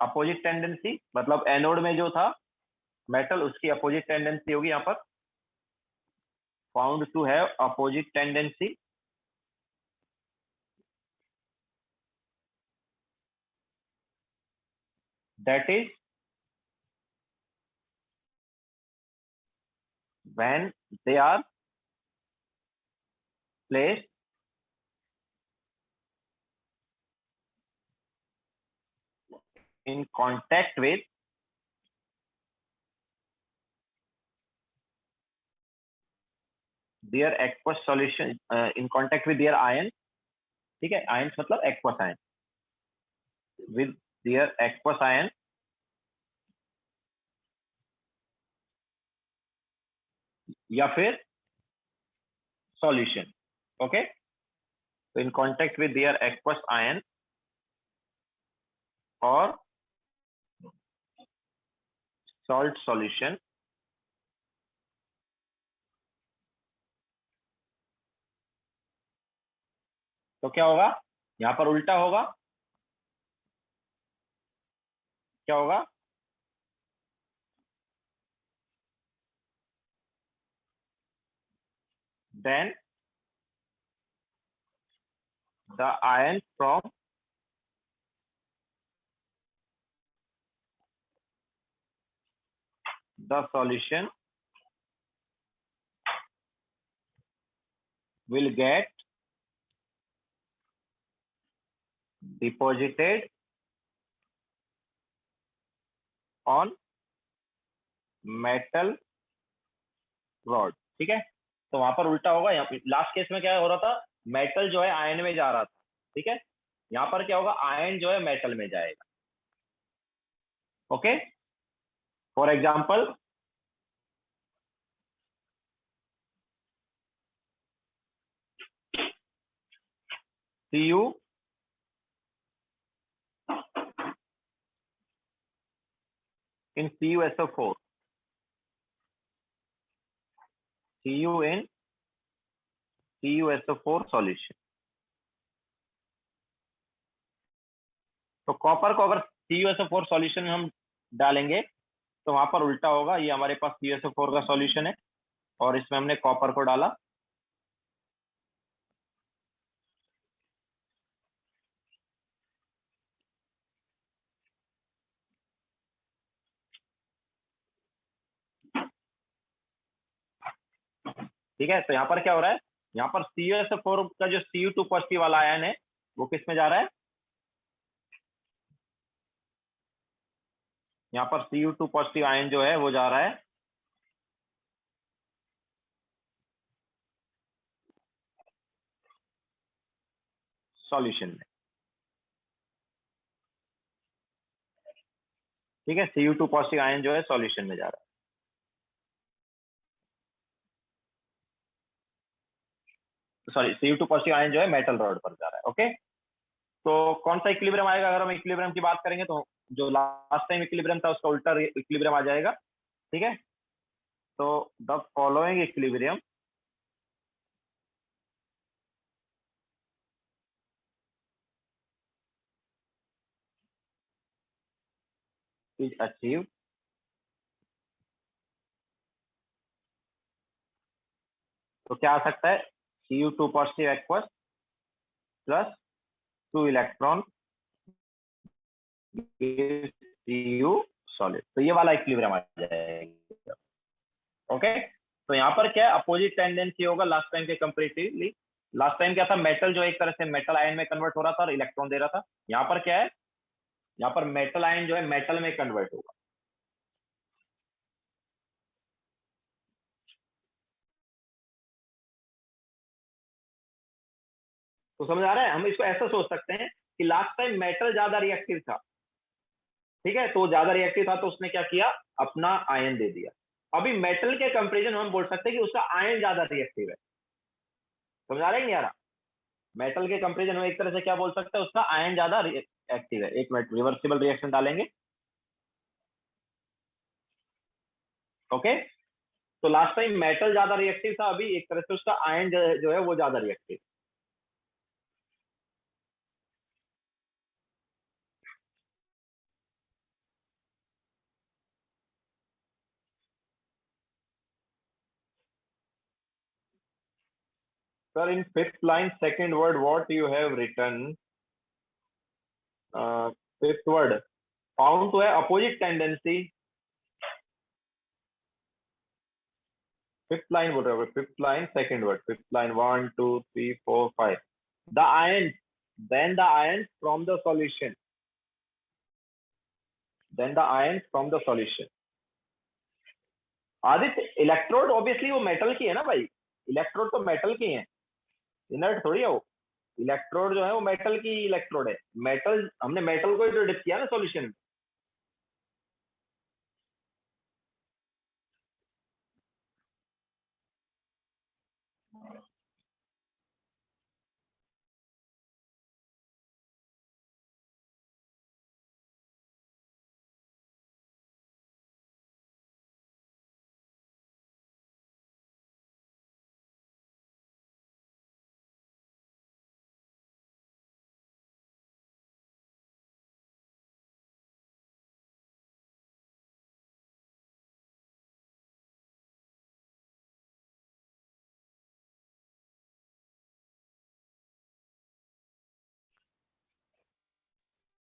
opposite tendency. मतलब एनोड में जो था मेटल, उसकी अपोजिट टेंडेंसी होगी यहाँ पर, found to have opposite tendency, that is when they are placed in contact with their aqueous solution, in contact with their ion, ठीक है, ions मतलब aqueous ion, with their aqueous ion या फिर solution, okay, so in contact with their aqueous ion or salt solution, तो क्या होगा, यहां पर उल्टा होगा, क्या होगा, then the ion from the solution will get deposited on metal rod, ठीक है, तो वहां पर उल्टा होगा, यहाँ पे लास्ट केस में क्या हो रहा था, मेटल जो है आयन में जा रहा था, ठीक है, यहाँ पर क्या होगा, आयन जो है मेटल में जाएगा, okay, for example Cu in CuSO4, Cu in CuSO4 solution, तो कॉपर को अगर CuSO4 सॉल्यूशन में हम डालेंगे तो वहां पर उल्टा होगा, ये हमारे पास CuSO4 का सॉल्यूशन है और इसमें हमने कॉपर को डाला, ठीक है, तो यहाँ पर क्या हो रहा है, यहाँ पर CuSO4 का जो Cu2 पॉजिटिव वाला आयन है वो किस में जा रहा है, यहाँ पर Cu2 पॉजिटिव आयन जो है वो जा रहा है सॉल्यूशन में, ठीक है, Cu2 पॉजिटिव आयन जो है सॉल्यूशन में जा रहा है, सॉरी Cu2 पॉजिटिव आयन जो है मेटल रॉड पर जा रहा है, ओके, तो कौन सा इक्विलिब्रियम आएगा, अगर हम इक्विलिब्रियम की बात करेंगे तो जो लास्ट टाइम इक्विलिब्रियम था उसका उल्टा इक्विलिब्रियम आ जाएगा, ठीक है, तो the following equilibrium is achieve तो क्या आ सकता है, Cu2 positive aqueous plus 2 electron Cu solid, तो ये वाला इक्विलिब्रियम आ जाएगा, ओके, तो यहाँ पर क्या है, अपोजिट टेंडेंसी होगा लास्ट टाइम के कंपेरेटिवली, लास्ट टाइम क्या था, मेटल जो एक तरह से मेटल आयन में कन्वर्ट हो रहा था और इलेक्ट्रॉन दे रहा था, यहाँ पर क्या है, यहाँ पर मेटल आयन जो है मेटल में कन्वर्ट होगा, तो समझ आ रहा है, हम इसको ऐसा सोच सकते हैं कि लास्ट टाइम मेटल ज्यादा रिएक्टिव था, ठीक है, तो ज्यादा रिएक्टिव था तो उसने क्या किया, अपना आयन दे दिया, अभी मेटल के कंपेरिजन हम बोल सकते हैं कि उसका आयन ज्यादा रिएक्टिव है, समझ आ रहा है कि नहीं आ रहा, मेटल के कंपेरिजन में एक तरह से क्या बोल सकते हैं, उसका आयन ज्यादा एक्टिव है, एक मिनट रिवर्सिबल रिएक्शन डालेंगे, ओके, तो लास्ट टाइम मेटल ज्यादा रिएक्टिव था, अभी एक तरह से उसका आयन जो है वो ज्यादा reactive, sir in fifth line second word what you have written, fifth word found to have opposite tendency, fifth line बोल रहे हो, fifth line second word, fifth line 1 2 3 4 5 the ion, then the ions from the solution, then the ions from the solution. Aditya electrode obviously वो metal की है ना भाई, electrode तो metal की है, इनर्ट थोड़ी है वो। इलेक्ट्रोड जो है वो मेटल की इलेक्ट्रोड है, मेटल हमने मेटल को ही तो डिप किया ना सॉल्यूशन में।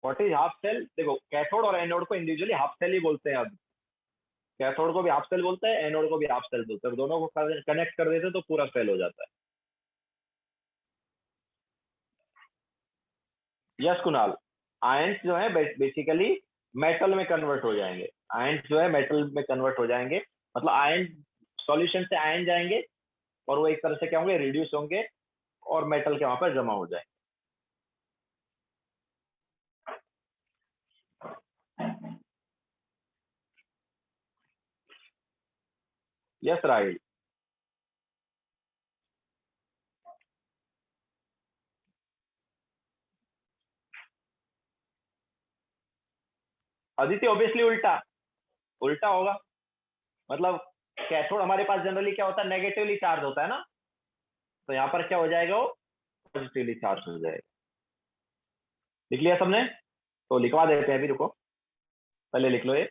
What is half cell? देखो कैथोड और एनोड को इंडिविजुअली हाफ सेल ही बोलते हैं। अब कैथोड को भी हाफ सेल बोलते हैं, एनोड को भी हाफ सेल बोलते हैं, दोनों को कनेक्ट कर देते तो पूरा सेल हो जाता है। यस कुणाल, आयंस जो है बेसिकली मेटल में कन्वर्ट हो जाएंगे, आयंस जो है मेटल में कन्वर्ट हो जाएंगे, मतलब आयन सॉल्यूशन से आयन जाएंगे और वो एक तरह से क्या होंगे, रिड्यूस होंगे और मेटल के वहां पर जमा हो जाएंगे। Yes right. आदित्य ऑब्वियसली उल्टा, उल्टा होगा, मतलब कैथोड हमारे पास जनरली क्या होता है, नेगेटिवली चार्ज होता है ना, तो यहाँ पर क्या हो जाएगा, वो पॉजिटिवली चार्ज हो जाएगा। लिख लिया सबने? तो लिखवा देते हैं, अभी रुको, पहले लिख लो ये।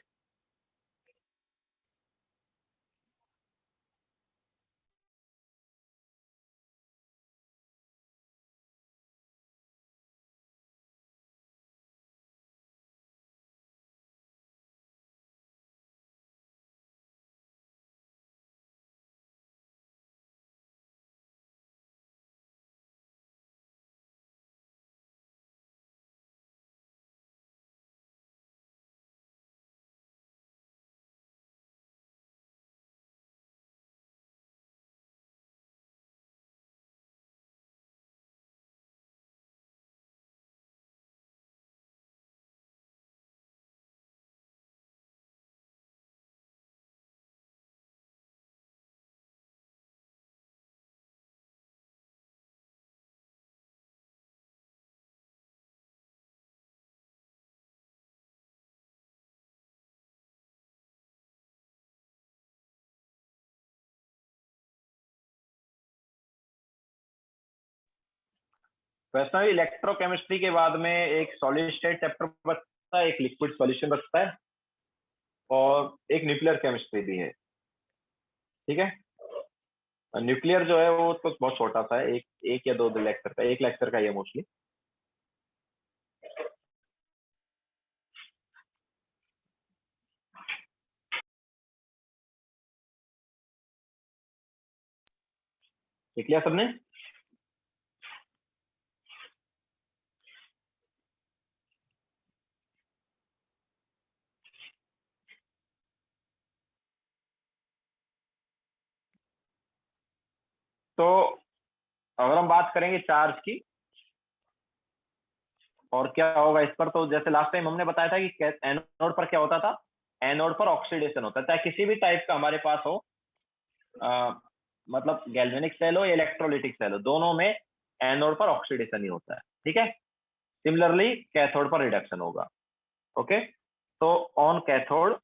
वैसे इलेक्ट्रोकेमिस्ट्री के बाद में एक सॉलिड स्टेट चैप्टर बचता है, एक लिक्विड सॉल्यूशन बचता है और एक न्यूक्लियर केमिस्ट्री भी है, ठीक है। न्यूक्लियर जो है वो तो बहुत छोटा सा है, एक एक या दो लेक्चर का, एक लेक्चर का ही है मोस्टली। लिख लिया सबने? तो अगर हम बात करेंगे चार्ज की और क्या होगा इस पर, तो जैसे लास्ट टाइम हमने बताया था कि एनोड पर क्या होता था, एनोड पर ऑक्सीडेशन होता है, चाहे किसी भी टाइप का हमारे पास हो, मतलब गैल्वेनिक सेल हो या इलेक्ट्रोलिटिक सेल हो, दोनों में एनोड पर ऑक्सीडेशन ही होता है, ठीक है। सिमिलरली कैथोड पर रिडक्शन होगा, ओके। तो on cathode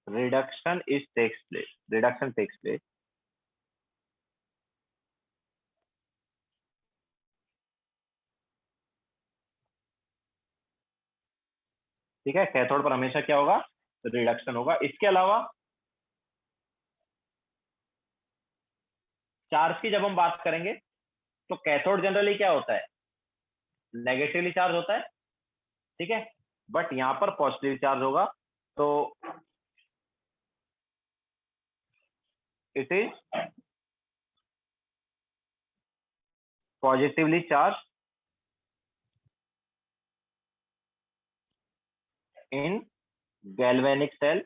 reduction is takes place, reduction takes place, ठीक है। कैथोड पर हमेशा क्या होगा, रिडक्शन होगा। इसके अलावा चार्ज की जब हम बात करेंगे तो कैथोड जनरली क्या होता है, नेगेटिवली चार्ज होता है, ठीक है। बट यहाँ पर पॉजिटिव चार्ज होगा, तो it is positively charge in galvanic cell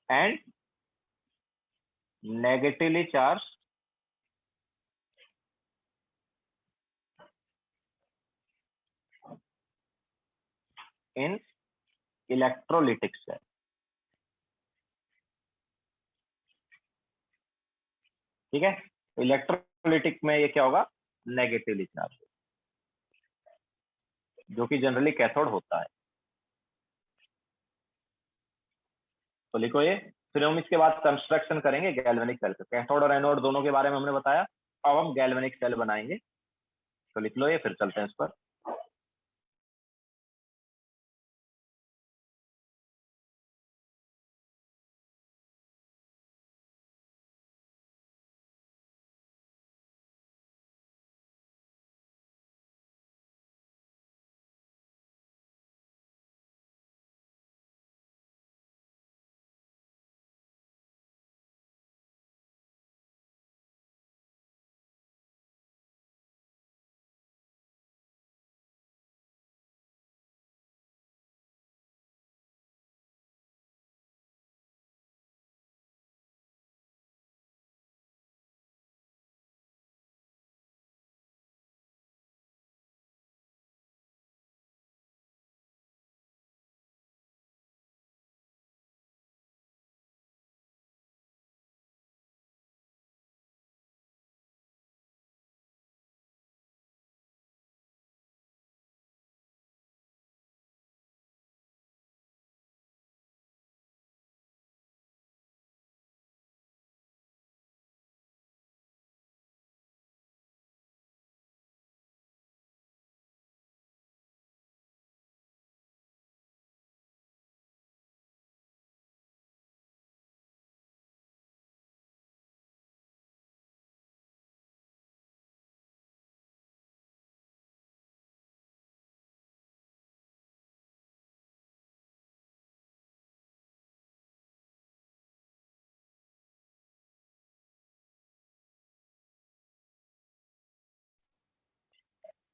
and negatively charged in electrolytic cell। ठीक है, इलेक्ट्रोलिटिक में ये क्या होगा, नेगेटिवली चार्ज, जो कि जनरली कैथोड होता है। तो लिखो ये, फिर हम इसके बाद कंस्ट्रक्शन करेंगे गैल्वेनिक सेल का। कैथोड और एनोड दोनों के बारे में हमने बताया, अब हम गैल्वेनिक सेल बनाएंगे। तो लिख लो ये, फिर चलते हैं इस पर।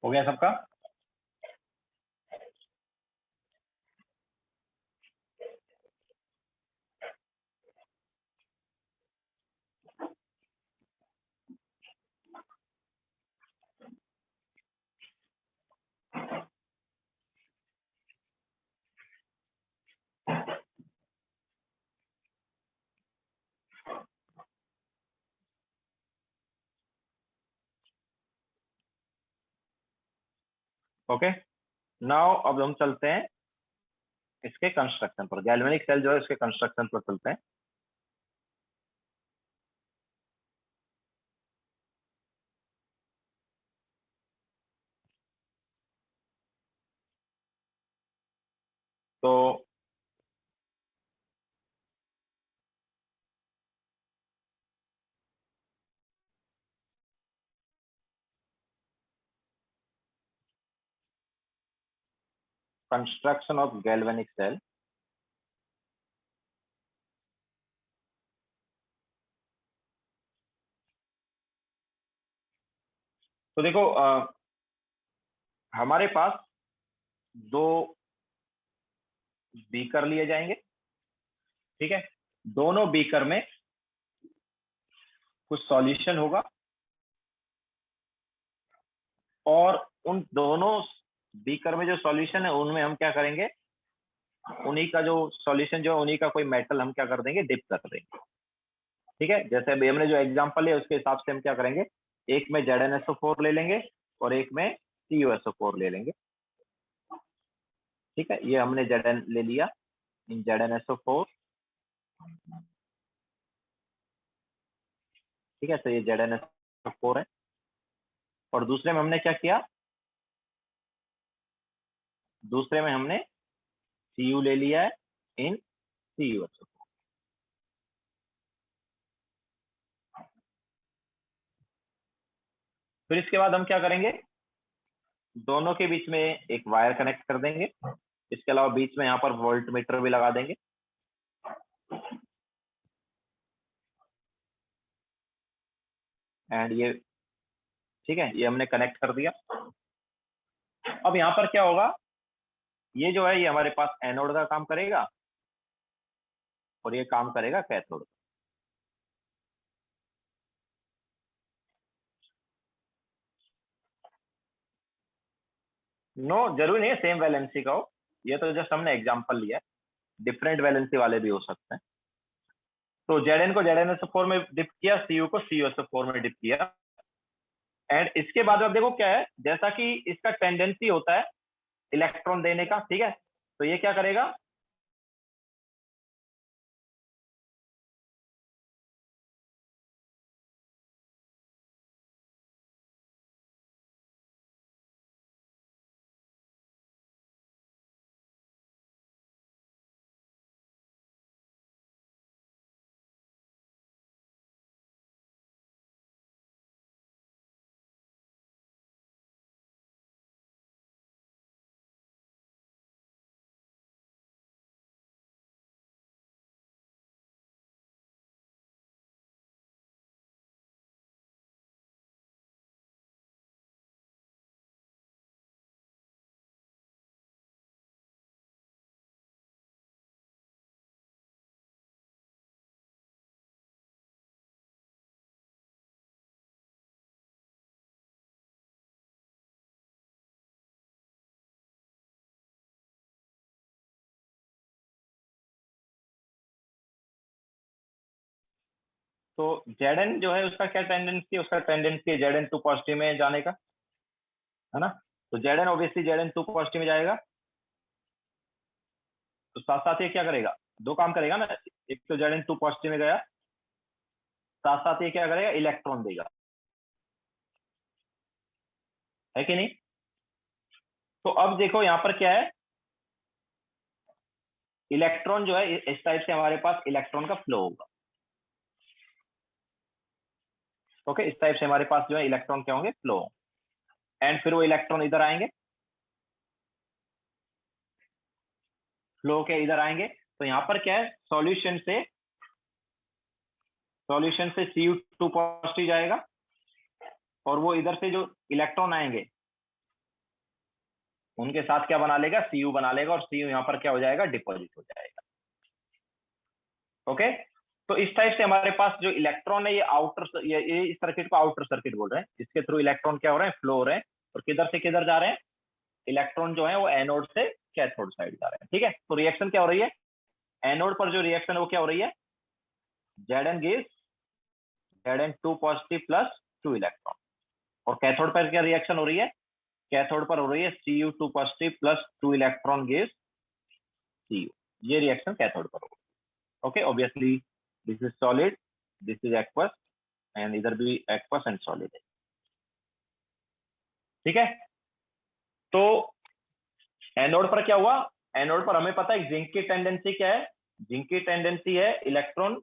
हो गया सबका? ओके, नाउ अब हम चलते हैं इसके कंस्ट्रक्शन पर। गैल्वेनिक सेल जो है इसके कंस्ट्रक्शन पर चलते हैं। तो कंस्ट्रक्शन ऑफ गैल्वेनिक सेल। तो देखो हमारे पास दो बीकर लिए जाएंगे। ठीक है, दोनों बीकर में कुछ सॉल्यूशन होगा और उन दोनों बीकर में जो सॉल्यूशन है उनमें हम क्या करेंगे, उन्हीं का जो सॉल्यूशन जो है उन्हीं का कोई मेटल हम क्या कर देंगे, डिप कर देंगे। ठीक है, जैसे अभी हमने जो एग्जांपल लिया उसके हिसाब से हम क्या करेंगे, एक में ZnSO4 ले लेंगे और एक में CuSO4 ले लेंगे। ठीक है, ये हमने Zn ले लिया इन ZnSO4। ठीक है, तो ये ZnSO4 है। और दूसरे में हमने क्या किया, दूसरे में हमने Cu ले लिया है इन CuSO4। फिर इसके बाद हम क्या करेंगे, दोनों के बीच में एक वायर कनेक्ट कर देंगे। इसके अलावा बीच में यहाँ पर वोल्ट मीटर भी लगा देंगे। एंड ये ठीक है, ये हमने कनेक्ट कर दिया। अब यहाँ पर क्या होगा, ये जो है ये हमारे पास एनोड का काम करेगा और ये काम करेगा कैथोड। नो जरूरी नहीं है सेम वैलेंसी का हो, ये तो जस्ट हमने एग्जांपल लिया है, डिफरेंट वैलेंसी वाले भी हो सकते हैं। तो Zn को ZnSO4 में डिप किया, Cu को CuSO4 में डिप किया। एंड इसके बाद अब देखो क्या है, जैसा कि इसका टेंडेंसी होता है इलेक्ट्रॉन देने का, ठीक है, तो ये क्या करेगा, तो Zn जो है उसका क्या टेंडेंसी है, उसका टेंडेंसी है Zn2 पॉजिटिव में जाने का, है ना। तो Zn ऑब्वियसली Zn2 पॉजिटिव में जाएगा, तो साथ साथ ये क्या करेगा, दो काम करेगा ना, एक तो Zn2 पॉजिटिव में गया, साथ साथ ये क्या करेगा, इलेक्ट्रॉन देगा, है कि नहीं। तो अब देखो यहाँ पर क्या है, इलेक्ट्रॉन जो है इस टाइप से हमारे पास इलेक्ट्रॉन का फ्लो होगा। ओके, इस टाइप से हमारे पास जो है इलेक्ट्रॉन क्या होंगे, फ्लो। एंड फिर वो इलेक्ट्रॉन इधर आएंगे, फ्लो के इधर आएंगे, तो यहाँ पर क्या है, सॉल्यूशन से Cu2 पॉजिटिव जाएगा, और वो इधर से जो इलेक्ट्रॉन आएंगे उनके साथ क्या बना लेगा, Cu बना लेगा, और Cu यहाँ पर क्या हो जाएगा, डिपॉजिट हो जाएगा। ओके, तो इस टाइप से हमारे पास जो इलेक्ट्रॉन है ये आउटर, ये इस सर्किट को आउटर सर्किट बोल रहे हैं, इसके थ्रू इलेक्ट्रॉन क्या हो रहे हैं, फ्लो हो रहे हैं, और किधर से किधर जा रहे हैं, इलेक्ट्रॉन जो है वो एनोड से कैथोड साइड जा रहे हैं। ठीक है, तो रिएक्शन क्या हो रही है, एनोड पर जो रिएक्शन है वो क्या हो रही है, Zn gives Zn2 positive plus 2 electron, और कैथोड पर क्या रिएक्शन हो रही है, कैथोड पर हो रही है Cu2 positive plus 2 electron gives Cu, ये रिएक्शन कैथोड पर होगी। Okay, obviously this is solid, this is aqueous, and इधर भी एक्वस एंड सॉलिड है। ठीक है, तो एनोड पर क्या हुआ, एनोड पर हमें पता है जिंक की टेंडेंसी क्या है, जिंक की टेंडेंसी है इलेक्ट्रॉन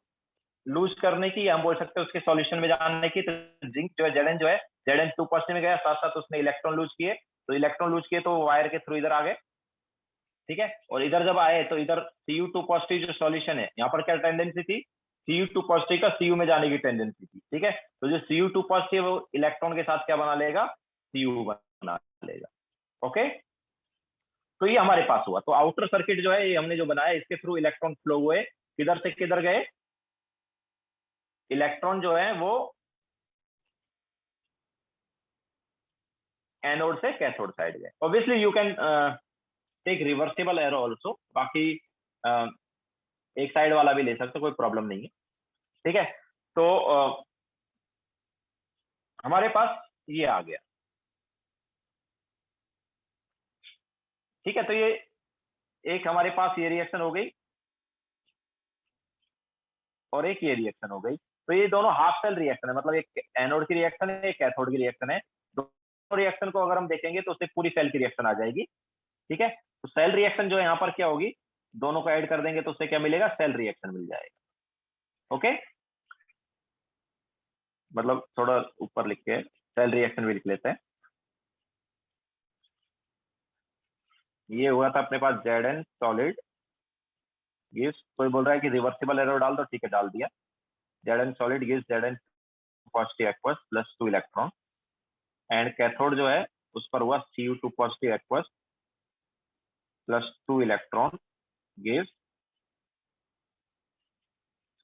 लूज करने की, हम बोल सकते हैं उसके सॉल्यूशन में जाने की। तो जिंक जो है Zn जो है Zn2 पॉजिटिव में गया, साथ साथ उसने इलेक्ट्रॉन लूज किए, तो इलेक्ट्रॉन लूज किए तो वायर के थ्रू इधर आ गए। ठीक है, और इधर जब आए तो इधर Cu2 पॉजिटिव जो सॉल्यूशन है, यहाँ पर क्या टेंडेंसी थी, Cu2 पॉजिटिव का Cu में जाने की टेंडेंसी थी। ठीक है, तो जो Cu2 पॉजिटिव वो इलेक्ट्रॉन के साथ क्या बना लेगा, Cu बना लेगा। ओके, तो ये हमारे पास हुआ। तो आउटर सर्किट जो है ये हमने जो बनाया, इसके थ्रू इलेक्ट्रॉन फ्लो हुए, किधर से किधर गए, इलेक्ट्रॉन जो है वो एनोड से कैथोड साइड गए। Obviously you can take reversible arrow also, बाकी एक साइड वाला भी ले सकते, कोई प्रॉब्लम नहीं है। ठीक है, तो हमारे पास ये आ गया। ठीक है, तो ये एक हमारे पास ये रिएक्शन हो गई, और एक ये रिएक्शन हो गई। तो ये दोनों हाफ सेल रिएक्शन है, मतलब एक एनोड की रिएक्शन है, एक कैथोड की रिएक्शन है। दोनों रिएक्शन को अगर हम देखेंगे तो उससे पूरी सेल की रिएक्शन आ जाएगी। ठीक है, तो सेल रिएक्शन जो है यहाँ पर क्या होगी, दोनों को ऐड कर देंगे तो उससे क्या मिलेगा, सेल रिएक्शन मिल जाएगा। ओके, मतलब थोड़ा ऊपर लिख के सेल रिएक्शन भी लिख लेते हैं। ये हुआ था अपने पास Zn सॉलिड गिव्स, कोई बोल रहा है कि रिवर्सिबल एरो डाल दो, ठीक है डाल दिया। Zn solid gives Zn positive aqueous plus 2 electron, and cathode जो है उस पर हुआ Cu2 positive aqueous plus 2 electron gives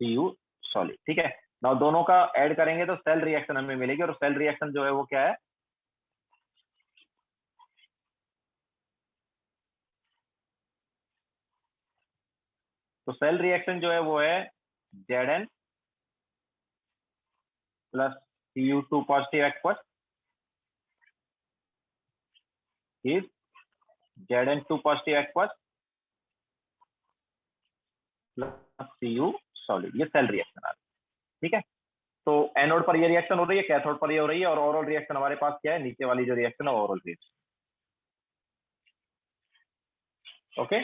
Cu solid, ठीक है। नाउ दोनों का ऐड करेंगे तो सेल रिएक्शन हमें मिलेगी, और सेल रिएक्शन जो है वो क्या है, तो सेल रिएक्शन जो है वो है Zn plus Cu2 positive aqueous is Zn2 positive aqueous plus Cu solid, ये सेल रिएक्शन आ रही है, ठीक है। तो एनोड पर ये रिएक्शन हो रही है, कैथोड पर ये हो रही है, और ओवरऑल रिएक्शन हमारे पास क्या है, नीचे वाली जो रिएक्शन है ओवरऑल रिएक्शन, ओके।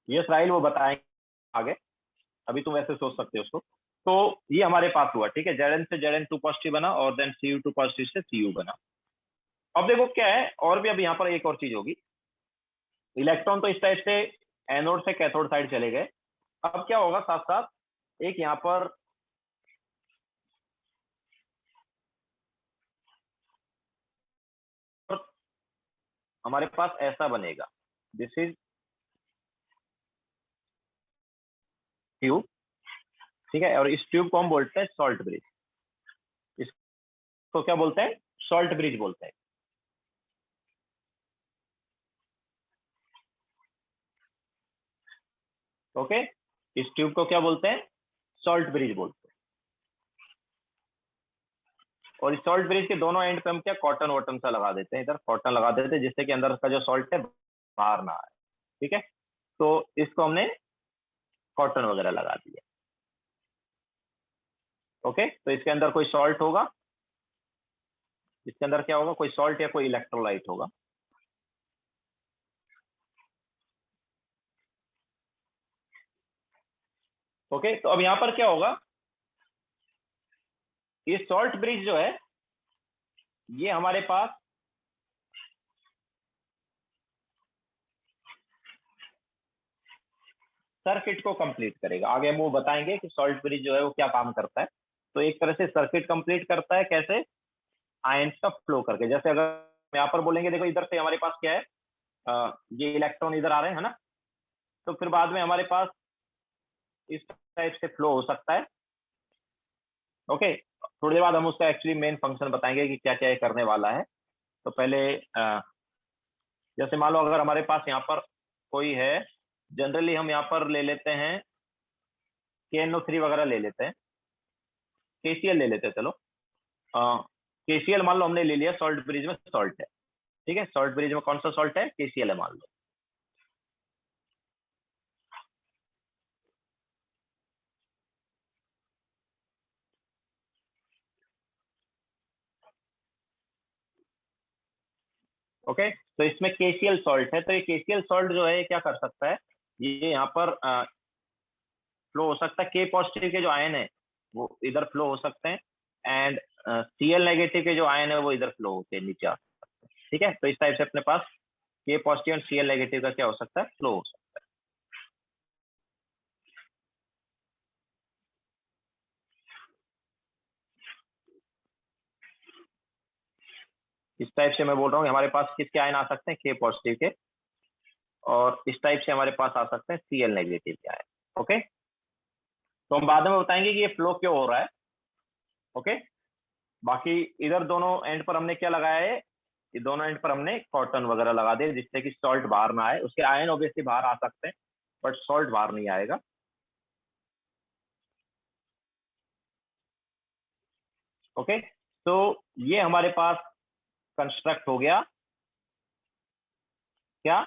ये साहिल वो बताएंगे आगे, अभी तुम ऐसे सोच सकते हो उसको। तो ये हमारे पास हुआ, ठीक है, Zn से Zn2 पॉजिटिव बना, और देन Cu2 पॉजिटिव से Cu बना। अब देखो क्या है, और भी अब यहाँ पर एक और चीज होगी, इलेक्ट्रॉन तो इस टाइप से एनोड से कैथोड साइड चले गए। अब क्या होगा, साथ साथ एक यहाँ पर हमारे पास ऐसा बनेगा, दिस इज ट्यूब, ठीक है, और इस ट्यूब को हम बोलते हैं सॉल्ट ब्रिज। इसको क्या बोलते हैं, सॉल्ट ब्रिज बोलते हैं, ओके। इस ट्यूब को क्या बोलते हैं, सॉल्ट ब्रिज बोलते हैं। और इस सॉल्ट ब्रिज के दोनों एंड पे हम क्या कॉटन वॉटन सा लगा देते हैं, इधर कॉटन लगा देते हैं, जिससे कि अंदर का जो सॉल्ट है बाहर ना आए, ठीक है। तो इसको हमने कॉटन वगैरह लगा दिया, ओके। तो इसके अंदर कोई सॉल्ट होगा, इसके अंदर क्या होगा, कोई सॉल्ट या कोई इलेक्ट्रोलाइट होगा, ओके। तो अब यहां पर क्या होगा, ये सॉल्ट ब्रिज जो है ये हमारे पास सर्किट को कंप्लीट करेगा। आगे हम वो बताएंगे कि सॉल्ट ब्रिज जो है वो क्या काम करता है। तो एक तरह से सर्किट कंप्लीट करता है, कैसे, आयंस का फ्लो करके। जैसे अगर यहाँ पर बोलेंगे, देखो इधर से हमारे पास क्या है, ये इलेक्ट्रॉन इधर आ रहे हैं, है ना, तो फिर बाद में हमारे पास इस टाइप से फ्लो हो सकता है, ओके। थोड़ी देर बाद हम उसका एक्चुअली मेन फंक्शन बताएंगे कि क्या क्या ये करने वाला है। तो पहले जैसे मान लो अगर हमारे पास यहाँ पर कोई है, जनरली हम यहाँ पर ले लेते हैं KNO3 वगैरह ले लेते हैं, KCl ले लेते हैं, चलो KCl मान लो हमने ले लिया, सॉल्ट ब्रिज में सॉल्ट है, ठीक है, सॉल्ट ब्रिज में कौन सा सॉल्ट है, KCl है मान लो। ओके, तो इसमें KCl सॉल्ट है, तो ये KCl सॉल्ट जो है ये क्या कर सकता है, ये यहाँ पर फ्लो हो सकता है, K पॉजिटिव के जो आयन है वो इधर फ्लो हो सकते हैं, एंड Cl नेगेटिव के जो आयन है वो इधर फ्लो होते हैं, नीचे आ सकते हैं, ठीक है। तो इस टाइप से अपने पास K पॉजिटिव और Cl नेगेटिव का क्या हो सकता है, फ्लो हो सकता है। इस टाइप से मैं बोल रहा हूँ हमारे पास किसके आयन आ सकते हैं, K पॉजिटिव के, और इस टाइप से हमारे पास आ सकते हैं Cl नेगेटिव के आयन, ओके। तो हम बाद में बताएंगे कि ये फ्लो क्यों हो रहा है, ओके। बाकी इधर दोनों एंड पर हमने क्या लगाया है, ये दोनों एंड पर हमने कॉटन वगैरह लगा दिए, जिससे कि सॉल्ट बाहर ना आए। उसके आयन ऑब्वियसली बाहर आ सकते हैं, बट सॉल्ट बाहर नहीं आएगा। ओके, तो ये हमारे पास कंस्ट्रक्ट हो गया क्या,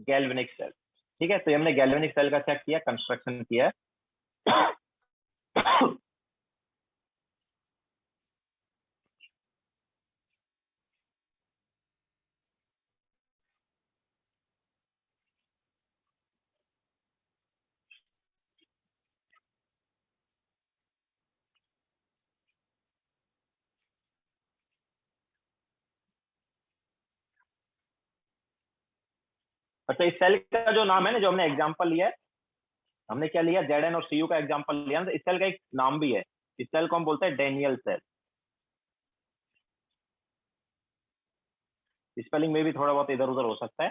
गैल्वेनिक सेल। ठीक है, तो हमने गैल्वेनिक सेल का क्या किया, कंस्ट्रक्शन किया है। अच्छा, इस सेल का जो नाम है ना, जो हमने एग्जांपल लिया है, हमने क्या लिया, Zn और Cu का एग्जांपल लिया ना, तो इस सेल का एक नाम भी है। इस सेल को हम बोलते हैं डेनियल सेल। स्पेलिंग में भी थोड़ा बहुत इधर उधर हो सकता है।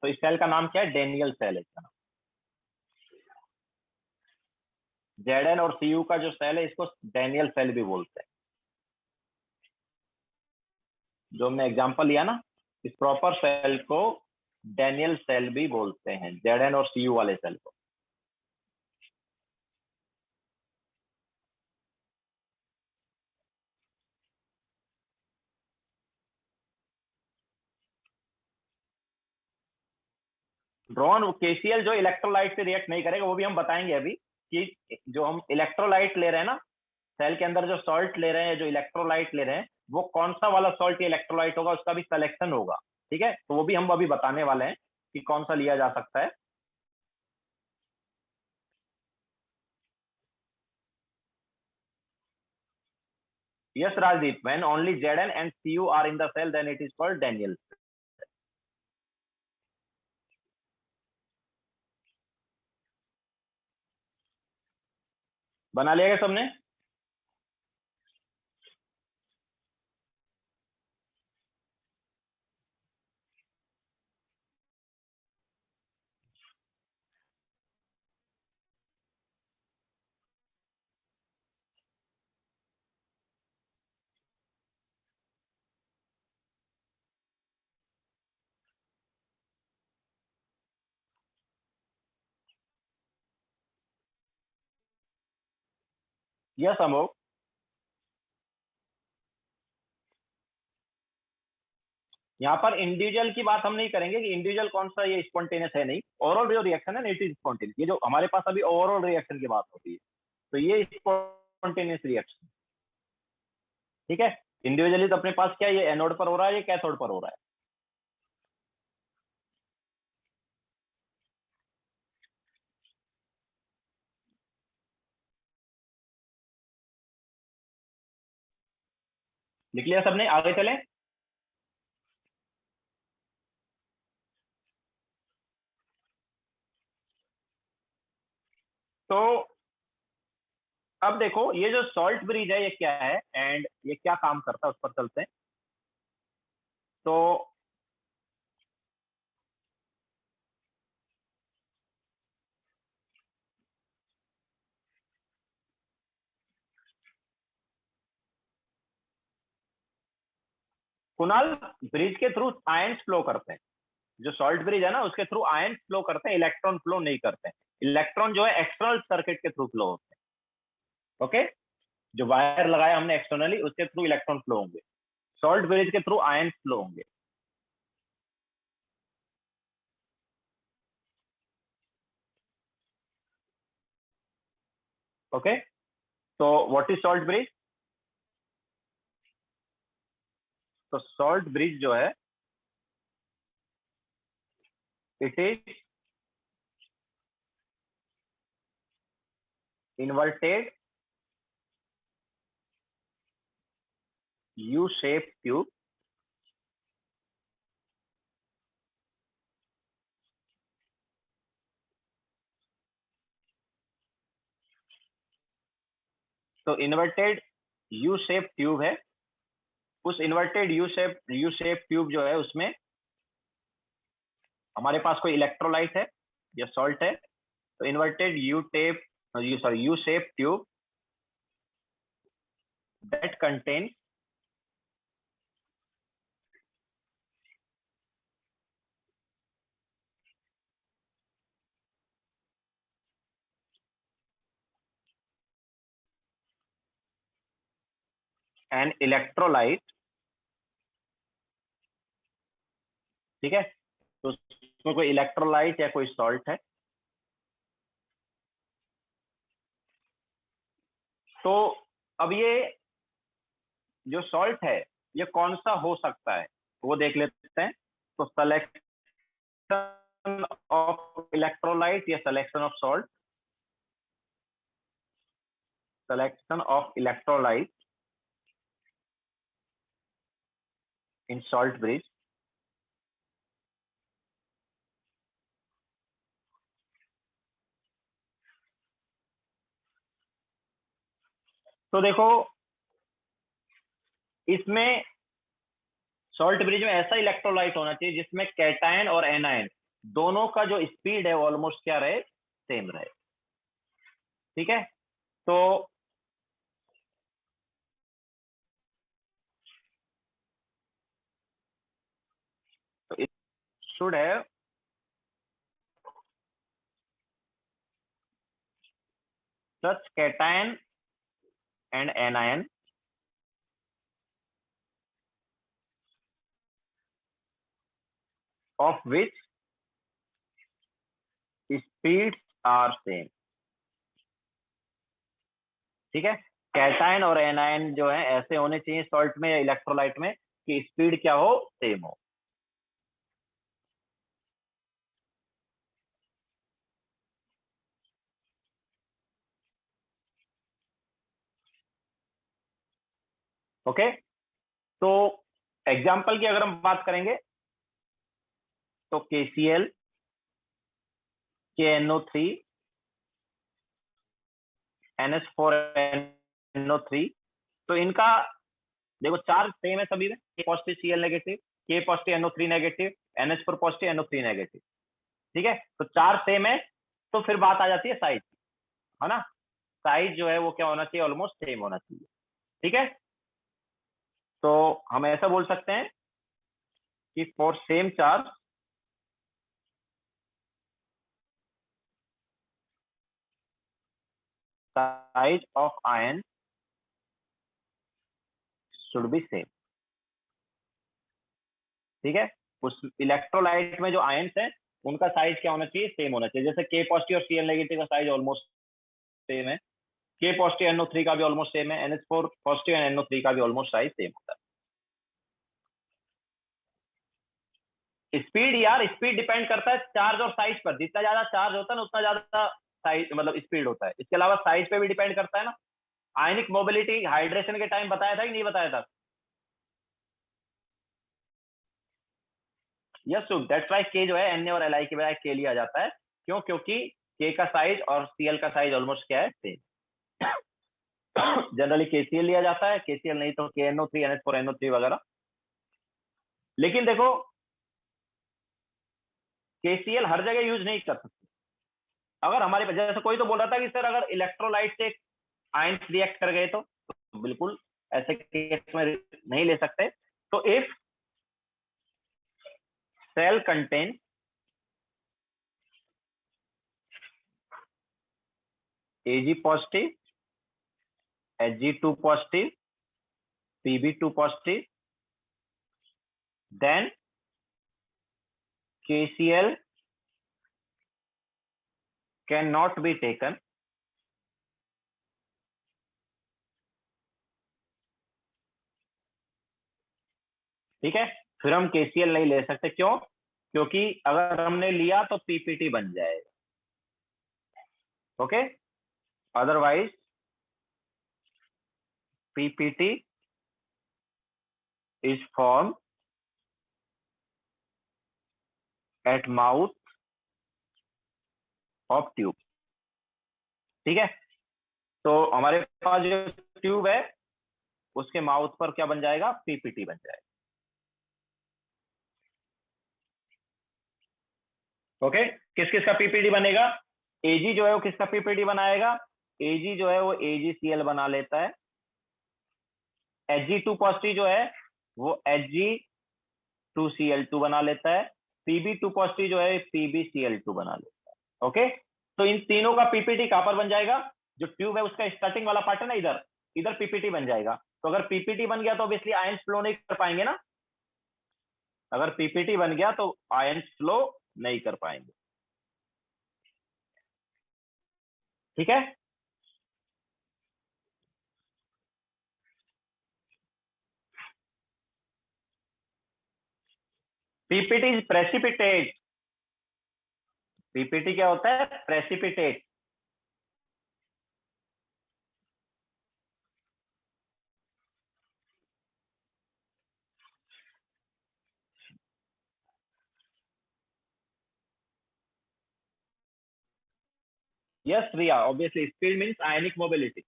तो इस सेल का नाम क्या है, डेनियल सेल है इसका नाम। Zn और Cu का जो सेल है, इसको डेनियल सेल भी बोलते हैं। जो हमने एग्जांपल लिया ना, इस प्रॉपर सेल को डेनियल सेल भी बोलते हैं, Zn और Cu वाले सेल को। ड्रॉन केसीएल जो इलेक्ट्रोलाइट से रिएक्ट नहीं करेगा, वो भी हम बताएंगे अभी, कि जो हम इलेक्ट्रोलाइट ले रहे हैं ना, सेल के अंदर जो सॉल्ट ले रहे हैं, जो इलेक्ट्रोलाइट ले रहे हैं, वो कौन सा वाला सॉल्ट या इलेक्ट्रोलाइट होगा, उसका भी सिलेक्शन होगा। ठीक है, तो वो भी हम अभी बताने वाले हैं कि कौन सा लिया जा सकता है। Yes Rajdeep, when only Zn and Cu are in the cell, then it is called Daniel। बना लिया क्या सबने? यस अमोक, यहाँ पर इंडिविजुअल की बात हम नहीं करेंगे कि इंडिविजुअल कौन सा ये स्पॉन्टेनियस है, नहीं। ओवरऑल जो रिएक्शन है, इट इज स्पॉन्टेनियस। ये जो हमारे पास अभी ओवरऑल रिएक्शन की बात होती है, तो ये स्पॉन्टेनियस रिएक्शन। ठीक है, इंडिविजुअली तो अपने पास क्या, ये एनोड पर हो रहा है, ये कैथोड पर हो रहा है। लिख लिया सबने, आगे चले। तो अब देखो, ये जो सॉल्ट ब्रिज है, ये क्या है एंड ये क्या काम करता है, उस पर चलते हैं। तो कुणाल, ब्रिज के थ्रू आयंस फ्लो करते हैं। जो सॉल्ट ब्रिज है ना, उसके थ्रू आयंस फ्लो करते हैं, इलेक्ट्रॉन फ्लो नहीं करते हैं। इलेक्ट्रॉन जो है एक्सटर्नल सर्किट के थ्रू फ्लो होते हैं। ओके, जो वायर लगाया हमने एक्सटर्नली, उसके थ्रू इलेक्ट्रॉन फ्लो होंगे। सॉल्ट ब्रिज के थ्रू आयंस फ्लो होंगे। ओके, तो व्हाट इज सॉल्ट ब्रिज? तो सॉल्ट ब्रिज जो है, it is inverted U shape tube. तो इन्वर्टेड यू शेप ट्यूब है। उस इन्वर्टेड यू शेप ट्यूब जो है, उसमें हमारे पास कोई इलेक्ट्रोलाइट है या सॉल्ट है। तो inverted U shape tube that contain an electrolyte, ठीक है, तो उसमें कोई इलेक्ट्रोलाइट या कोई सॉल्ट है, तो अब ये जो सॉल्ट है ये कौन सा हो सकता है वो देख लेते हैं। तो सिलेक्शन ऑफ इलेक्ट्रोलाइट या selection of salt, selection of electrolyte in salt bridge, तो देखो इसमें सॉल्ट ब्रिज में ऐसा इलेक्ट्रोलाइट होना चाहिए जिसमें कैटायन और एनायन दोनों का जो स्पीड है वो ऑलमोस्ट क्या रहे, सेम रहे, ठीक है। तो it should have such cation and anion of which speeds are same, ठीक है। कैटायन और एनायन जो है ऐसे होने चाहिए सॉल्ट में या इलेक्ट्रोलाइट में कि स्पीड क्या हो, सेम हो। ओके, तो एग्जाम्पल की अगर हम बात करेंगे तो KCl, KNO3, NH4NO3, तो इनका देखो चार्ज सेम है सभी में, K positive Cl negative, K positive NO3 negative, NH4 positive NO3 negative, ठीक है। तो चार्ज सेम है, तो फिर बात आ जाती है साइज, है ना। साइज जो है वो क्या होना चाहिए, ऑलमोस्ट सेम होना चाहिए, ठीक है। तो हम ऐसा बोल सकते हैं कि for same charge size of ion should be same, ठीक है। उस इलेक्ट्रोलाइट में जो आयन्स हैं उनका साइज क्या होना चाहिए, सेम होना चाहिए। जैसे K पॉजिटिव और Cl नेगेटिव का साइज ऑलमोस्ट सेम है, K पॉजिटिव NO3 का भी ऑलमोस्ट सेम है, NH4 पॉजिटिव एंड NO3 का भी ऑलमोस्ट साइज सेम होता है। स्पीड यार, स्पीड डिपेंड करता है चार्ज और साइज पर, जितना ज्यादा चार्ज होता है ना उतना ज्यादा साइज मतलब स्पीड होता है। इसके अलावा साइज पे भी डिपेंड करता है ना। आयनिक मोबिलिटी हाइड्रेशन के टाइम बताया था कि नहीं बताया था? यस, सो दैट्स व्हाई के जो है Na और Li के बजाय के लिया जाता है। क्यों? क्योंकि के का साइज और Cl का साइज ऑलमोस्ट क्या है, सेम। जनरली KCl लिया जाता है, KCl नहीं तो KNO3, NH4NO3 वगैरह। लेकिन देखो KCl हर जगह यूज नहीं कर सकते। अगर हमारे पास जैसे कोई तो बोल रहा था कि सर अगर इलेक्ट्रोलाइट से आयन रिएक्ट कर गए तो बिल्कुल ऐसे केस में नहीं ले सकते। तो if cell contain Ag positive, Hg2 positive, Pb2 positive, then KCl cannot be taken, ठीक है। फिर हम KCl नहीं ले सकते, क्यों? क्योंकि अगर हमने लिया तो PPT बन जाएगा, okay. Otherwise PPT is formed at mouth of tube, ठीक है। तो हमारे पास जो ट्यूब है उसके माउथ पर क्या बन जाएगा, PPT बन जाएगा, ओके। किस किस का PPT बनेगा? Ag जो है वो किसका PPT बनाएगा? Ag जो है वो AgCl बना लेता है। Hg2 पॉजिटिव जो है वो Hg2Cl2 बना लेता है। Pb2 पॉजिटिव जो है PbCl2 बना लेता है, ओके। तो इन तीनों का PPT कहां पर बन जाएगा? जो ट्यूब है उसका स्टार्टिंग वाला पार्ट है ना, इधर इधर PPT बन जाएगा। तो अगर पीपीटी बन गया तो ऑब्वियसली आयंस फ्लो नहीं कर पाएंगे ना। अगर पीपीटी बन गया तो आयंस फ्लो नहीं कर पाएंगे। ठीक है। PPT is precipitate. पीपीटी क्या होता है? Precipitate. Yes Riya, obviously speed means ionic mobility.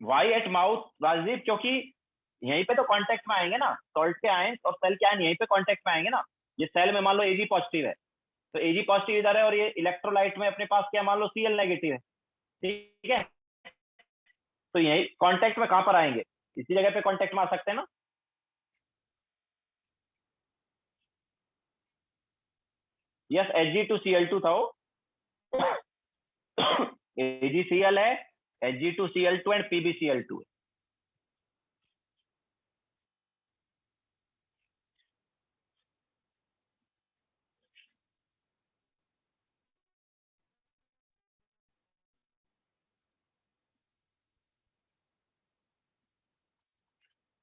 Why at mouth Rajdeep, क्योंकि यहीं पे तो कांटेक्ट में आएंगे ना, सॉल्ट के आयन और सेल के आयन यहीं पे कांटेक्ट में आएंगे ना। ये सेल में मान लो एजी पॉजिटिव है, तो एजी पॉजिटिव इधर है, और ये इलेक्ट्रोलाइट में अपने पास क्या मान लो सीएल नेगेटिव है। ठीक है, तो यही कांटेक्ट में कहां पर आएंगे? इसी जगह पे कांटेक्ट में आ सकते हैं ना। यस, Hg2Cl2 था वो। AgCl है, Hg2Cl2 एंड PbCl2 है।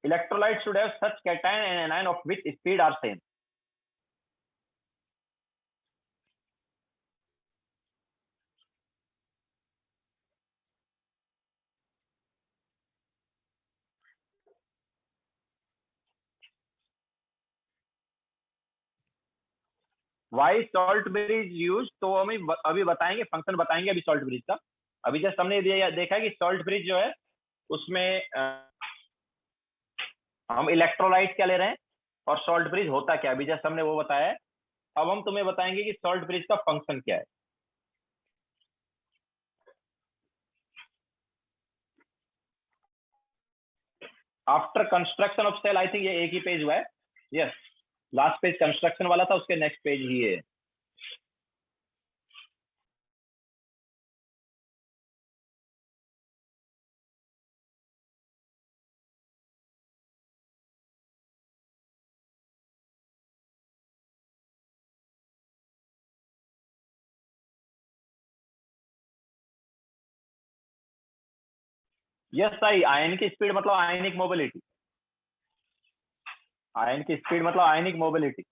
Electrolyte should have such cation and anion of which speed are same. Why salt bridge use, तो हम अभी बताएंगे, फंक्शन बताएंगे अभी सॉल्ट ब्रिज का। अभी जस्ट हमने देखा है कि सॉल्ट ब्रिज जो है उसमें हम इलेक्ट्रोलाइट क्या ले रहे हैं और सॉल्ट ब्रिज होता क्या, अभी जस्ट हमने वो बताया है। अब हम तुम्हें बताएंगे कि सॉल्ट ब्रिज का फंक्शन क्या है। After construction of cell, I think ये एक ही पेज हुआ है। यस, लास्ट पेज कंस्ट्रक्शन वाला था, उसके नेक्स्ट पेज ही है। यस सही, आयन की स्पीड मतलब आयनिक मोबिलिटी। आयन की स्पीड मतलब आयनिक मोबिलिटी।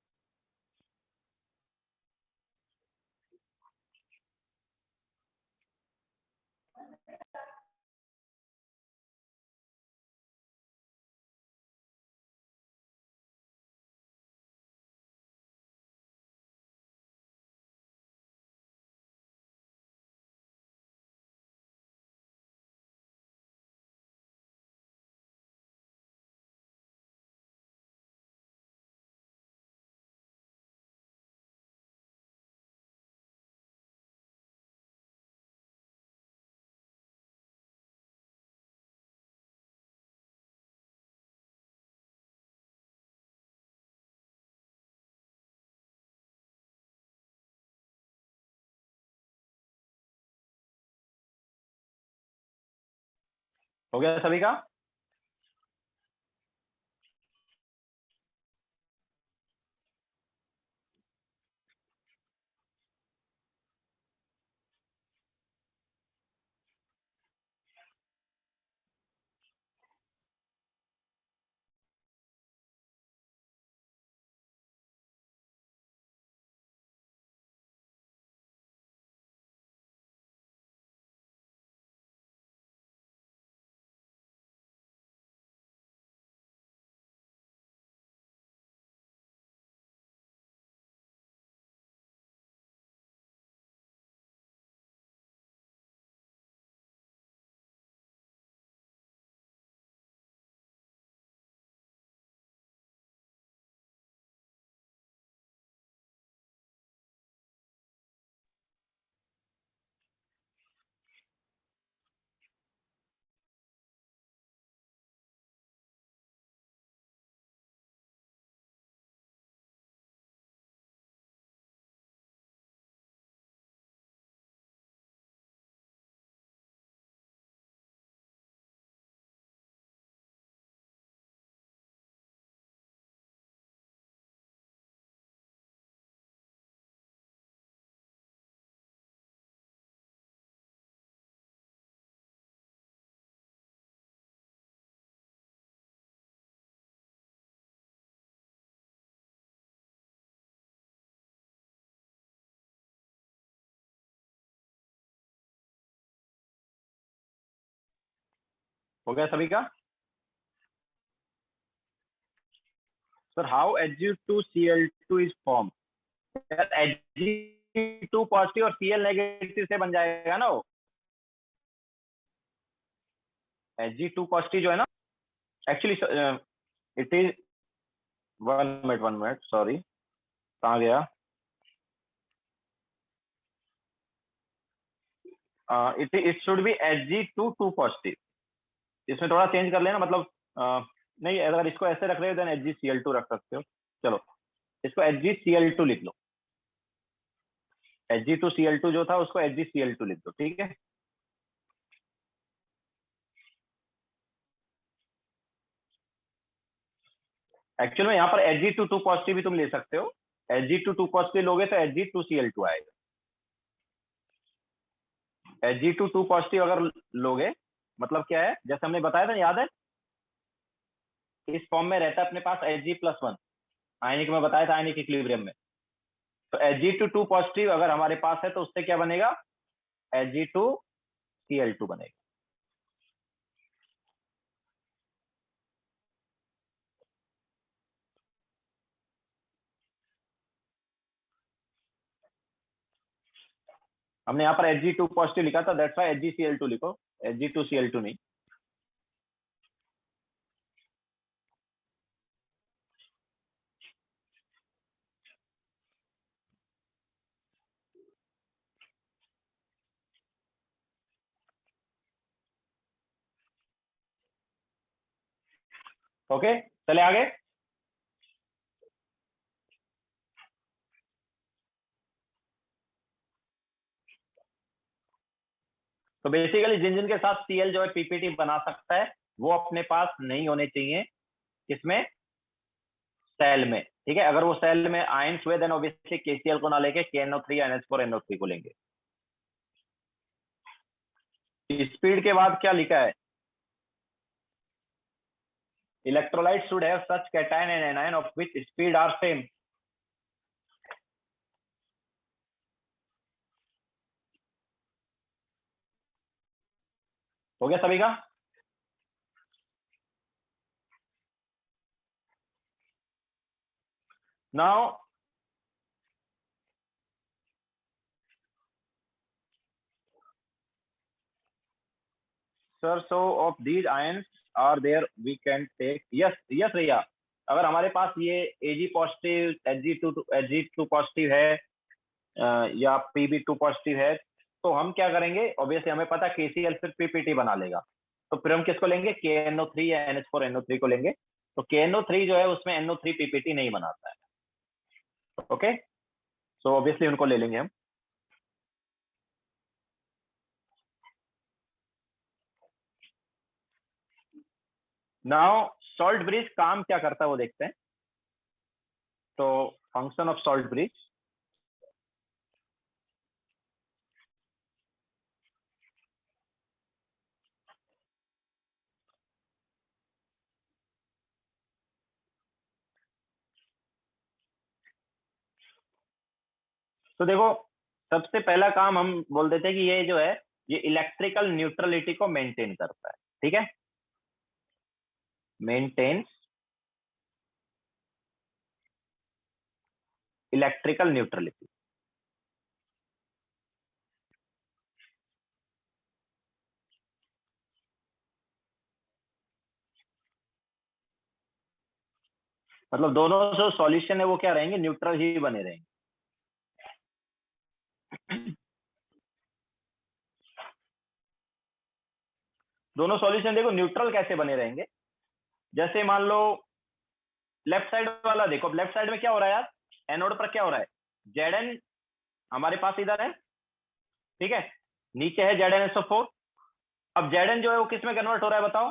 हो गया सभी का? हो गया सभी का? Sir how Hg2Cl2 is form? Hg2 positive और Cl नेगेटिव से बन जाएगा ना वो। Hg2 पॉजिटिव जो है ना, actually it is 1 minute sorry, कहाँ गया? It should be Hg2 positive. इसमें थोड़ा चेंज कर लेना, मतलब नहीं, अगर इसको ऐसे रख रहे हो देन HgCl2 रख सकते हो। चलो इसको HgCl2 लिख लो। Hg2Cl2 जो था उसको HgCl2 लिख दो, ठीक है। एक्चुअल में यहाँ पर Hg2 पॉजिटिव भी तुम ले सकते हो। Hg2 पॉजिटिव लोगे तो Hg2Cl2 आएगा। Hg2 पॉजिटिव अगर लोगे मतलब क्या है, जैसे हमने बताया था, याद है? इस फॉर्म में रहता है अपने पास Hg+1, आयनिक में बताया था, आयनिक इक्विलिब्रियम में। तो Hg2 पॉजिटिव अगर हमारे पास है तो उससे क्या बनेगा? Hg2Cl2 बनेगा। हमने यहाँ पर Hg2 पॉजिटिव लिखा था, दैट्स व्हाई HgCl2 लिखो, Hg2Cl2 नहीं। ओके, चले आगे। तो बेसिकली जिन जिन के साथ Cl जो है पीपीटी बना सकता है वो अपने पास नहीं होने चाहिए, किसमें? सेल में, ठीक है। अगर वो सेल में आयंस हुए देन ऑब्वियसली KCl को ना लेके KNO3 या NH4NO3 को लेंगे। स्पीड के बाद क्या लिखा है? Electrolyte should have such cation and anion of which speed are same. हो गया सभी का? Now sir, so of these ions are there we can take, yes भैया, अगर हमारे पास ये Ag पॉजिटिव, Hg2 पॉजिटिव है या Pb2 पॉजिटिव है, तो हम क्या करेंगे? ऑब्वियसली हमें पता KCl फिर पीपीटी बना लेगा, तो फिर हम किसको लेंगे? KNO3 या NH4NO3 को लेंगे। तो KNO3 जो है उसमें NO3 पीपीटी नहीं बनाता है। ओके, सो ऑब्वियसली उनको ले लेंगे हम। नाउ सॉल्ट ब्रिज काम क्या करता है वो देखते हैं। तो फंक्शन ऑफ सॉल्ट ब्रिज, तो देखो सबसे पहला काम हम बोल देते हैं कि ये जो है ये इलेक्ट्रिकल न्यूट्रलिटी को मेंटेन करता है, ठीक है। Maintains electrical neutrality. मतलब दोनों जो सॉल्यूशन है वो क्या रहेंगे? न्यूट्रल ही बने रहेंगे। दोनों सॉल्यूशन देखो न्यूट्रल कैसे बने रहेंगे, जैसे मान लो लेफ्ट साइड वाला देखो, लेफ्ट साइड में क्या हो रहा है यार? एनोड पर क्या हो रहा है? Zn हमारे पास इधर है, ठीक है, नीचे है ZnSO4। अब Zn जो है वो किस में कन्वर्ट हो रहा है बताओ?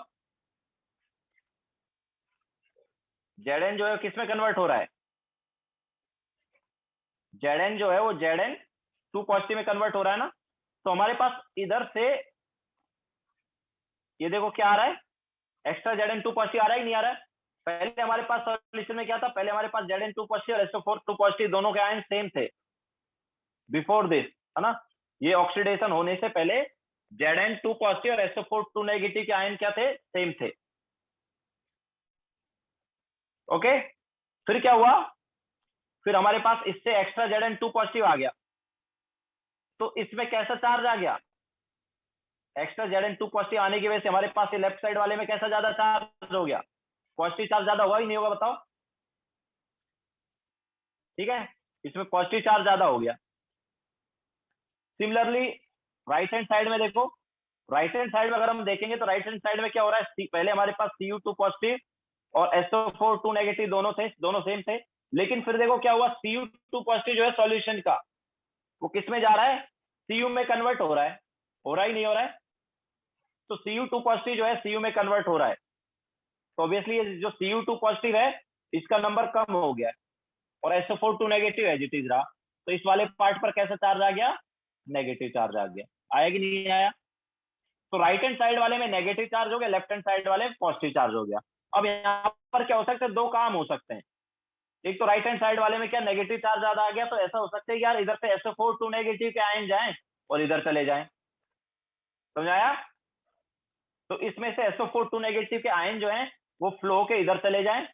Zn जो है किस में कन्वर्ट हो रहा है? Zn जो है वो Zn2 पॉजिटिव में कन्वर्ट हो रहा है ना। तो हमारे पास इधर से ये देखो क्या आ रहा है? एक्स्ट्रा Zn2 पॉजिटिव आ रहा है कि नहीं आ रहा है? पहले हमारे पास सॉल्यूशन में क्या था? पहले हमारे पास Zn2 पॉजिटिव और SO4 2 पॉजिटिव दोनों के आयन सेम थे बिफोर दिस, है ना। ये ऑक्सीडेशन होने से पहले Zn2 पॉजिटिव और SO4 2 नेगेटिव के आयन क्या थे, सेम थे। ओके, फिर क्या हुआ, फिर हमारे पास इससे एक्स्ट्रा Zn2 पॉजिटिव आ गया, तो इसमें कैसा चार्ज आ गया, एक्स्ट्रा Zn2 पॉजिटिव आने की वजह से हमारे पास लेफ्ट साइड वाले में कैसा ज्यादा चार्ज हो गया, पॉजिटिव चार्ज ज्यादा हुआ ही नहीं होगा, बताओ। ठीक है, इसमें पॉजिटिव चार्ज ज्यादा हो गया। सिमिलरली राइट हैंड साइड में देखो, राइट हैंड साइड में अगर हम देखेंगे तो राइट हैंड साइड में क्या हो रहा है, पहले हमारे पास Cu2 पॉजिटिव और SO4 2 नेगेटिव दोनों थे, दोनों सेम थे, लेकिन फिर देखो क्या हुआ, Cu2 पॉजिटिव जो है सॉल्यूशन का, वो किस में जा रहा है, Cu में कन्वर्ट हो रहा है, हो रहा ही नहीं हो रहा है, तो Cu2 पॉजिटिव जो है Cu में कन्वर्ट हो रहा है, तो ऑब्वियसली जो Cu2 पॉजिटिव है इसका नंबर कम हो गया है और SO4 2 नेगेटिव है जिट इज रहा, तो इस वाले पार्ट पर कैसा चार्ज आ गया, नेगेटिव चार्ज आ गया, आया कि नहीं आया। तो राइट हैंड साइड वाले में नेगेटिव चार्ज हो गया, लेफ्ट हैंड साइड वाले में पॉजिटिव चार्ज हो गया। अब यहाँ पर क्या हो सकता है, दो काम हो सकते हैं, एक तो राइट हैंड साइड वाले में क्या नेगेटिव चार्ज ज्यादा आ गया, तो ऐसा हो सकता है कि यार इधर से SO4 2 नेगेटिव के आयन जाएं और इधर चले जाएं, समझाया। तो इसमें से SO4 2 नेगेटिव के आयन जो हैं वो फ्लो के इधर चले जाएं,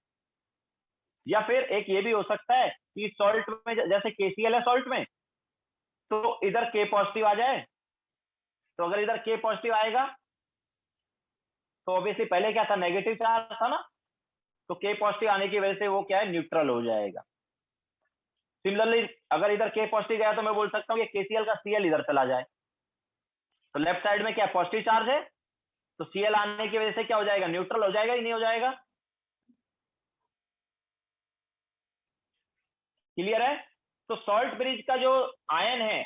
या फिर एक ये भी हो सकता है कि सॉल्ट में जैसे KCl है सॉल्ट में, तो इधर K पॉजिटिव आ जाए, तो अगर इधर K पॉजिटिव आएगा तो ऑब्वियसली पहले क्या था, नेगेटिव चार्ज था ना, तो K पॉजिटिव आने की वजह से वो क्या है, न्यूट्रल हो जाएगा। सिमिलरली अगर इधर K पॉजिटिव गया तो मैं बोल सकता हूँ कि KCl का Cl इधर चला जाए, तो लेफ्ट साइड में क्या पॉजिटिव चार्ज है, तो Cl आने की वजह से क्या हो जाएगा, न्यूट्रल हो जाएगा ही नहीं हो जाएगा, क्लियर है। तो सॉल्ट ब्रिज का जो आयन है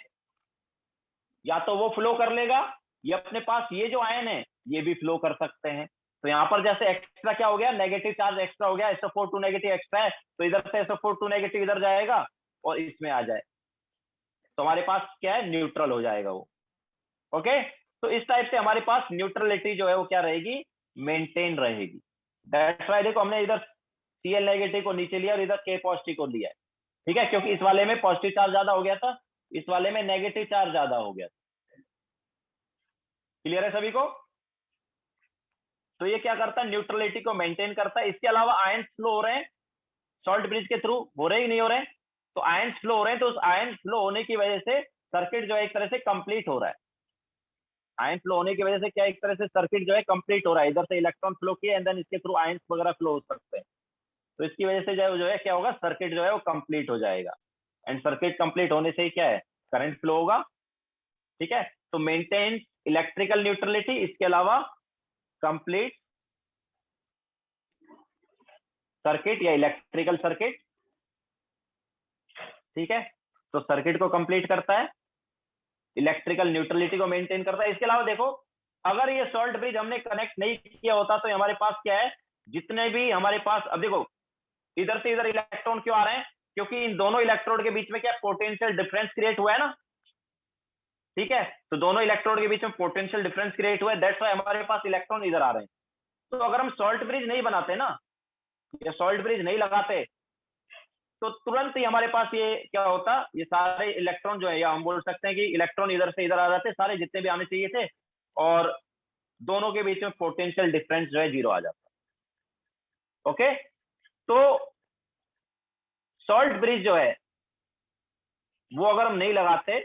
या तो वो फ्लो कर लेगा, या अपने पास ये जो आयन है ये भी फ्लो कर सकते हैं। तो यहाँ पर जैसे एक्स्ट्रा क्या हो गया, नेगेटिव चार्ज एक्स्ट्रा हो गया, SO4 2 नेगेटिव एक्स्ट्रा है, तो इधर से SO4 2 नेगेटिव इधर जाएगा और इसमें आ जाए, तो हमारे पास क्या है, न्यूट्रल हो जाएगा वो। ओके, तो इस टाइप से हमारे पास न्यूट्रलिटी जो है वो क्या रहेगी, मेंटेन रहेगी। दैट्स व्हाई देखो हमने इधर Cl नेगेटिव को नीचे लिया और इधर K पॉजिटिव को लिया है, ठीक है, क्योंकि इस वाले में पॉजिटिव चार्ज ज्यादा हो गया था, इस वाले में नेगेटिव चार्ज ज्यादा हो गया था। क्लियर है सभी को। तो ये क्या करता है, न्यूट्रलिटी को मेंटेन करता है। इसके अलावा आयन फ्लो हो रहे हैं सॉल्ट ब्रिज के थ्रू, हो रहे ही नहीं हो रहे हैं, तो आयन फ्लो हो रहे हैं, तो उस आयन फ्लो होने की वजह से सर्किट जो है एक तरह से कंप्लीट हो रहा है। आयन फ्लो होने की वजह से क्या एक तरह से सर्किट जो है कंप्लीट हो रहा है, इधर से इलेक्ट्रॉन फ्लो किए एंड देन इसके थ्रू आयन वगैरह फ्लो हो सकते हैं, तो इसकी वजह से जो है क्या होगा, सर्किट जो है वो कंप्लीट हो जाएगा, एंड सर्किट कंप्लीट होने से ही क्या है, करंट फ्लो होगा। ठीक है, तो मेंटेन इलेक्ट्रिकल न्यूट्रलिटी, इसके अलावा कंप्लीट सर्किट या इलेक्ट्रिकल सर्किट। ठीक है, तो सर्किट को कंप्लीट करता है, इलेक्ट्रिकल न्यूट्रलिटी को मेंटेन करता है। इसके अलावा देखो, अगर ये सॉल्ट ब्रिज हमने कनेक्ट नहीं किया होता तो हमारे पास क्या है, जितने भी हमारे पास, अब देखो इधर से इधर इलेक्ट्रॉन क्यों आ रहे हैं, क्योंकि इन दोनों इलेक्ट्रोड के बीच में क्या पोटेंशियल डिफरेंस क्रिएट हुआ है ना। ठीक है, तो दोनों इलेक्ट्रोड के बीच में पोटेंशियल डिफरेंस क्रिएट हुआ है, दैट्स व्हाई हमारे पास इलेक्ट्रॉन इधर आ रहे हैं। तो अगर हम सॉल्ट ब्रिज नहीं बनाते ना, या सॉल्ट ब्रिज नहीं लगाते, तो तुरंत ही हमारे पास ये क्या होता, ये सारे इलेक्ट्रॉन जो है, या हम बोल सकते हैं कि इलेक्ट्रॉन इधर से इधर आ जाते, सारे जितने भी आने चाहिए थे, और दोनों के बीच में पोटेंशियल डिफरेंस जो है 0 आ जाता। ओके, तो सॉल्ट ब्रिज जो है वो अगर हम नहीं लगाते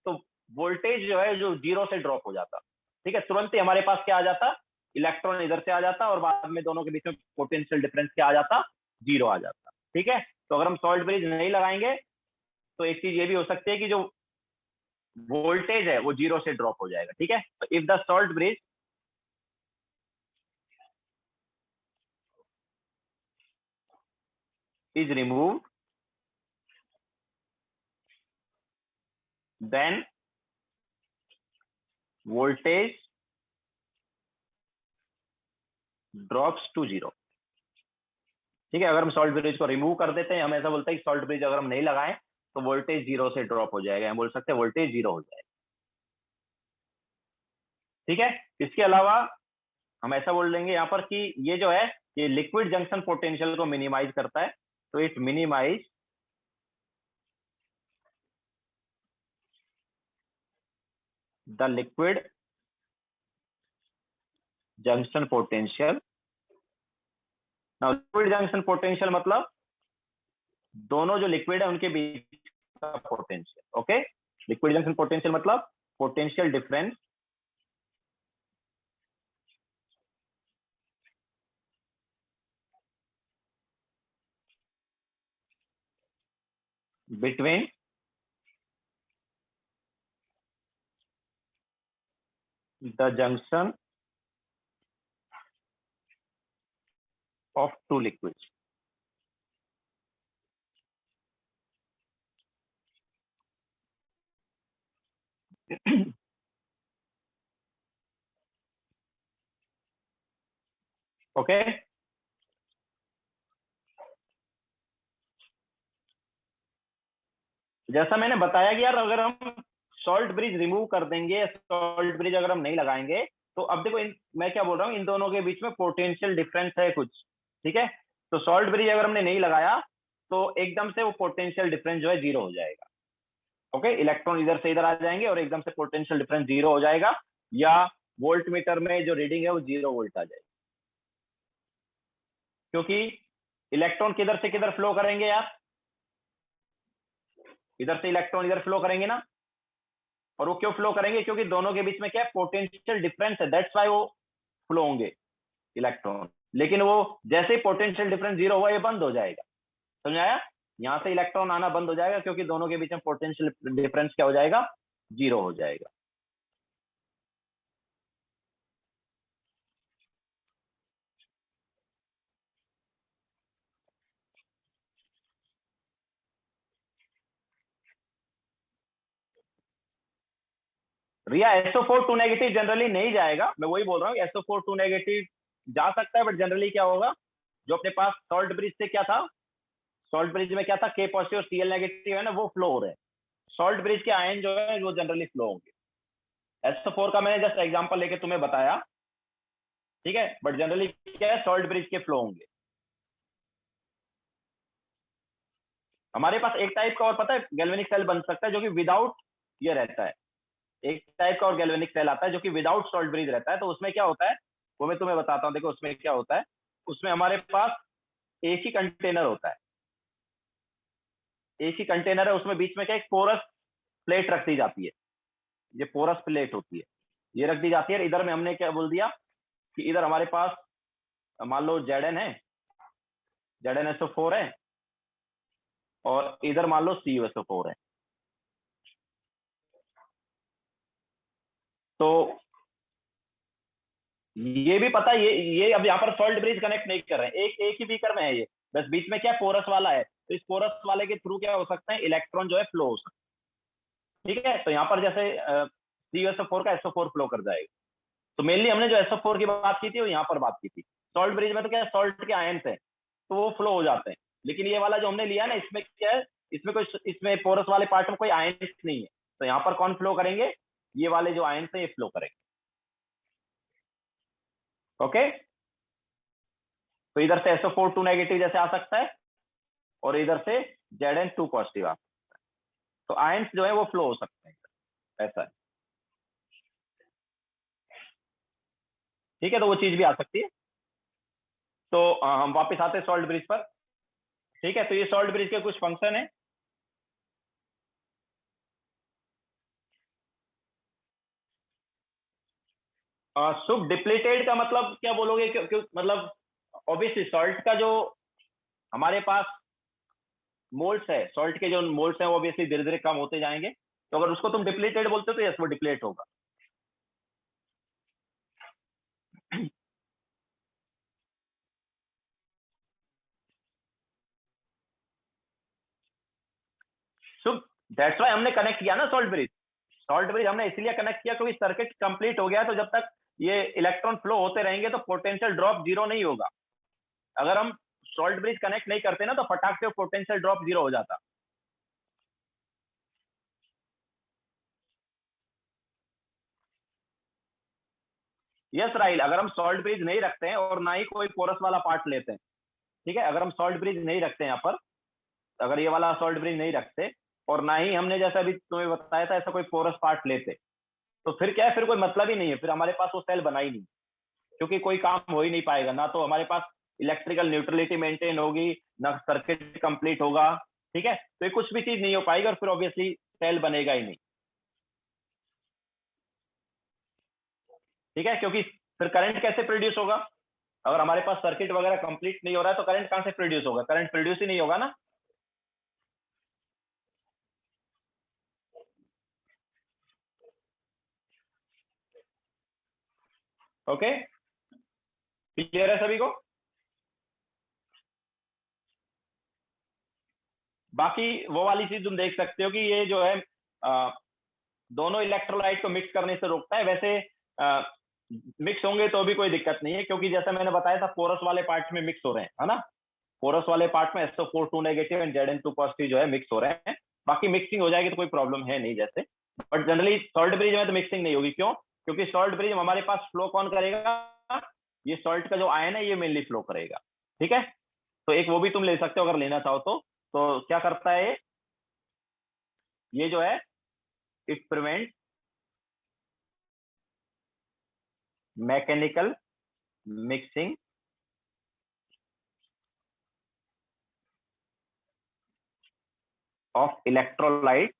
तो वोल्टेज जो है जो 0 से ड्रॉप हो जाता। ठीक है, तुरंत ही हमारे पास क्या आ जाता, इलेक्ट्रॉन इधर से आ जाता, और बाद में दोनों के बीच में पोटेंशियल डिफरेंस क्या आ जाता, 0 आ जाता। ठीक है, तो अगर हम सॉल्ट ब्रिज नहीं लगाएंगे तो एक चीज ये भी हो सकती है कि जो वोल्टेज है वो 0 से ड्रॉप हो जाएगा। ठीक है, तो if the salt bridge is removed, then voltage drops to 0। ठीक है, अगर हम सॉल्ट ब्रिज को रिमूव कर देते हैं, हम ऐसा बोलते हैं कि सॉल्ट ब्रिज अगर हम नहीं लगाएं तो वोल्टेज 0 से ड्रॉप हो जाएगा, हम बोल सकते हैं वोल्टेज 0 हो जाएगा। ठीक है, इसके अलावा हम ऐसा बोल देंगे यहाँ पर कि ये जो है ये लिक्विड जंक्शन पोटेंशियल को मिनिमाइज करता है, तो it minimize the liquid junction potential. Now liquid junction potential मतलब दोनों जो लिक्विड है उनके बीच का potential. Okay, liquid junction potential मतलब potential difference between the junction of two liquids। Okay, जैसा मैंने बताया कि यार अगर हम सॉल्ट ब्रिज रिमूव कर देंगे, सॉल्ट ब्रिज अगर हम नहीं लगाएंगे तो अब देखो मैं क्या बोल रहा हूँ, इन दोनों के बीच में पोटेंशियल डिफरेंस है कुछ, ठीक है। तो सॉल्ट ब्रिज अगर हमने नहीं लगाया तो एकदम से वो पोटेंशियल डिफरेंस जो है जीरो हो जाएगा। ओके, इलेक्ट्रॉन इधर से इधर आ जाएंगे और एकदम से पोटेंशियल डिफरेंस जीरो हो जाएगा, या वोल्ट मीटर में जो रीडिंग है वो 0 वोल्ट आ जाएगी, क्योंकि इलेक्ट्रॉन किधर से किधर फ्लो करेंगे यार, इधर से इलेक्ट्रॉन इधर फ्लो करेंगे ना। और वो क्यों फ्लो करेंगे, क्योंकि दोनों के बीच में क्या है, पोटेंशियल डिफरेंस है, दैट्स वाई वो फ्लो होंगे इलेक्ट्रॉन। लेकिन वो जैसे ही पोटेंशियल डिफरेंस जीरो हुआ ये बंद हो जाएगा, समझाया। यहां से इलेक्ट्रॉन आना बंद हो जाएगा क्योंकि दोनों के बीच में पोटेंशियल डिफरेंस क्या हो जाएगा, जीरो हो जाएगा। रिया SO4 2 नेगेटिव जनरली नहीं जाएगा, मैं वही बोल रहा हूँ, SO4 2 नेगेटिव जा सकता है, बट जनरली क्या होगा, जो अपने पास सॉल्ट ब्रिज से क्या था, सॉल्ट ब्रिज में क्या था, K पॉजिटिव और Cl नेगेटिव है ना, वो फ्लो हो रहे हैं। सॉल्ट ब्रिज के आयन जो है वो जनरली फ्लो होंगे। SO4 का मैंने जस्ट एग्जांपल लेके तुम्हें बताया, ठीक है, बट जनरली क्या है, सॉल्ट ब्रिज के फ्लो होंगे। हमारे पास एक टाइप का और पता है गैल्वेनिक सेल बन सकता है जो कि विदाउट ये रहता है, एक टाइप का और गैल्वेनिक सेल आता है जो कि विदाउट सॉल्ट ब्रिज रहता है। तो उसमें क्या होता है वो मैं तुम्हें बताता हूँ। देखो उसमें क्या होता है, उसमें हमारे पास एक ही कंटेनर होता है, एक ही कंटेनर है, उसमें बीच में क्या एक पोरस प्लेट रख दी जाती है, ये पोरस प्लेट होती है, ये रख दी जाती है। इधर में हमने क्या बोल दिया कि इधर हमारे पास मान लो Zn है, ZnSO4 है, और इधर मान लो CuSO4 है। तो ये भी पता है, ये अब यहाँ पर सॉल्ट ब्रिज कनेक्ट नहीं कर रहे हैं, एक ही बीकर में है ये, बस बीच में क्या पोरस वाला है, तो इस पोरस वाले के थ्रू क्या हो सकता है, इलेक्ट्रॉन जो है फ्लो हो सकता है, ठीक है। तो यहाँ पर जैसे CuSO4 का SO4 फ्लो कर जाएगा। तो मेनली हमने जो SO4 की बात की थी वो यहाँ पर बात की थी। सॉल्ट ब्रिज में तो क्या है, सॉल्ट के आयन्स है तो वो फ्लो हो जाते हैं, लेकिन ये वाला जो हमने लिया ना, इसमें क्या है, इसमें पोरस वाले पार्ट में कोई आयन्स नहीं है, तो यहाँ पर कौन फ्लो करेंगे, ये वाले जो आयन्स है ये फ्लो करेंगे। ओके, तो इधर से SO4 2 नेगेटिव जैसे आ सकता है और इधर से Zn2 पॉजिटिव आ सकता है, तो आयंस जो है वो फ्लो हो सकते हैं, ऐसा है, ठीक है। तो वो चीज भी आ सकती है। तो हम वापस आते हैं सॉल्ट ब्रिज पर, ठीक है। तो ये सॉल्ट ब्रिज के कुछ फंक्शन है। सुप डिप्लीटेड का मतलब क्या बोलोगे, क्यों मतलब ऑब्वियसली सॉल्ट का जो हमारे पास मोल्स है, सॉल्ट के जो मोल्स हैं वो ऑब्वियसली धीरे धीरे कम होते जाएंगे, तो अगर उसको तुम डिप्लीटेड बोलते हो तो यस वो डिप्लीट होगा। सो दैट्स वाई हमने कनेक्ट किया ना सॉल्ट ब्रिज, सॉल्ट ब्रिज हमने इसलिए कनेक्ट किया क्योंकि सर्किट कंप्लीट हो गया, तो जब तक ये इलेक्ट्रॉन फ्लो होते रहेंगे तो पोटेंशियल ड्रॉप जीरो नहीं होगा। अगर हम सॉल्ट ब्रिज कनेक्ट नहीं करते ना तो फटाक से पोटेंशियल ड्रॉप जीरो हो जाता। यस राइल, अगर हम सॉल्ट ब्रिज नहीं रखते हैं और ना ही कोई पोरस वाला पार्ट लेते हैं, ठीक है, अगर हम सॉल्ट ब्रिज नहीं रखते हैं यहाँ पर, अगर ये वाला सॉल्ट ब्रिज नहीं रखते और ना ही हमने जैसा अभी तुम्हें बताया था ऐसा कोई पोरस पार्ट लेते, तो फिर क्या है, फिर कोई मतलब ही नहीं है, फिर हमारे पास वो सेल बना ही नहीं, क्योंकि कोई काम हो ही नहीं पाएगा, ना तो हमारे पास इलेक्ट्रिकल न्यूट्रलिटी मेंटेन होगी, ना सर्किट कंप्लीट होगा, ठीक है। तो ये कुछ भी चीज नहीं हो पाएगी और फिर ऑब्वियसली सेल बनेगा ही नहीं, ठीक है। क्योंकि फिर करंट कैसे प्रोड्यूस होगा, अगर हमारे पास सर्किट वगैरह कंप्लीट नहीं हो रहा है तो करंट कहां से प्रोड्यूस होगा, करंट प्रोड्यूस ही नहीं होगा ना। ओके, क्लियर है सभी को। बाकी वो वाली चीज तुम देख सकते हो कि ये जो है दोनों इलेक्ट्रोलाइट को मिक्स करने से रोकता है। वैसे मिक्स होंगे तो भी कोई दिक्कत नहीं है, क्योंकि जैसा मैंने बताया था पोरस वाले पार्ट में मिक्स हो रहे हैं, है ना। पोरस वाले पार्ट में SO4 2 negative and Zn2 positive जो है मिक्स हो रहे हैं। बाकी मिक्सिंग हो जाएगी तो कोई प्रॉब्लम है नहीं जैसे, बट जनरली सॉल्ट ब्रिज में तो मिक्सिंग नहीं होगी। क्यों? क्योंकि सॉल्ट ब्रिज में हमारे पास फ्लो कौन करेगा, ये सॉल्ट का जो आयन है ये मेनली फ्लो करेगा, ठीक है। तो एक वो भी तुम ले सकते हो अगर लेना चाहो तो क्या करता है ये जो है it prevent mechanical mixing of electrolyte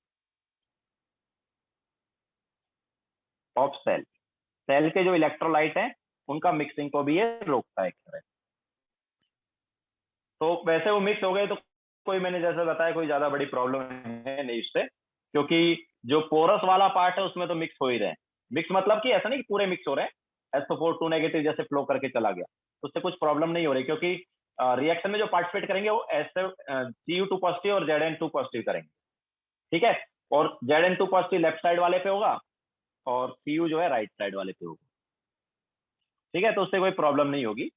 of cell. Cell के जो इलेक्ट्रोलाइट हैं उनका मिक्सिंग को भी ये रोकता है एक तरह से। तो वैसे वो मिक्स हो गए तो कोई, मैंने जैसे बताया, कोई ज्यादा बड़ी प्रॉब्लम है नहीं उससे, क्योंकि जो पोरस वाला पार्ट है उसमें तो मिक्स हो ही रहे हैं। मिक्स मतलब कि ऐसा नहीं कि पूरे मिक्स हो रहे हैं, SO4 2 नेगेटिव जैसे फ्लो करके चला गया, उससे कुछ प्रॉब्लम नहीं हो रही, क्योंकि रिएक्शन में जो पार्टिसिपेट करेंगे वो Cu2 पॉजिटिव और Zn2 पॉजिटिव करेंगे, ठीक है। और Zn2 पॉजिटिव लेफ्ट साइड वाले पे होगा और Cu जो है राइट साइड वाले पे होगा, ठीक है। तो उससे कोई प्रॉब्लम नहीं होगी,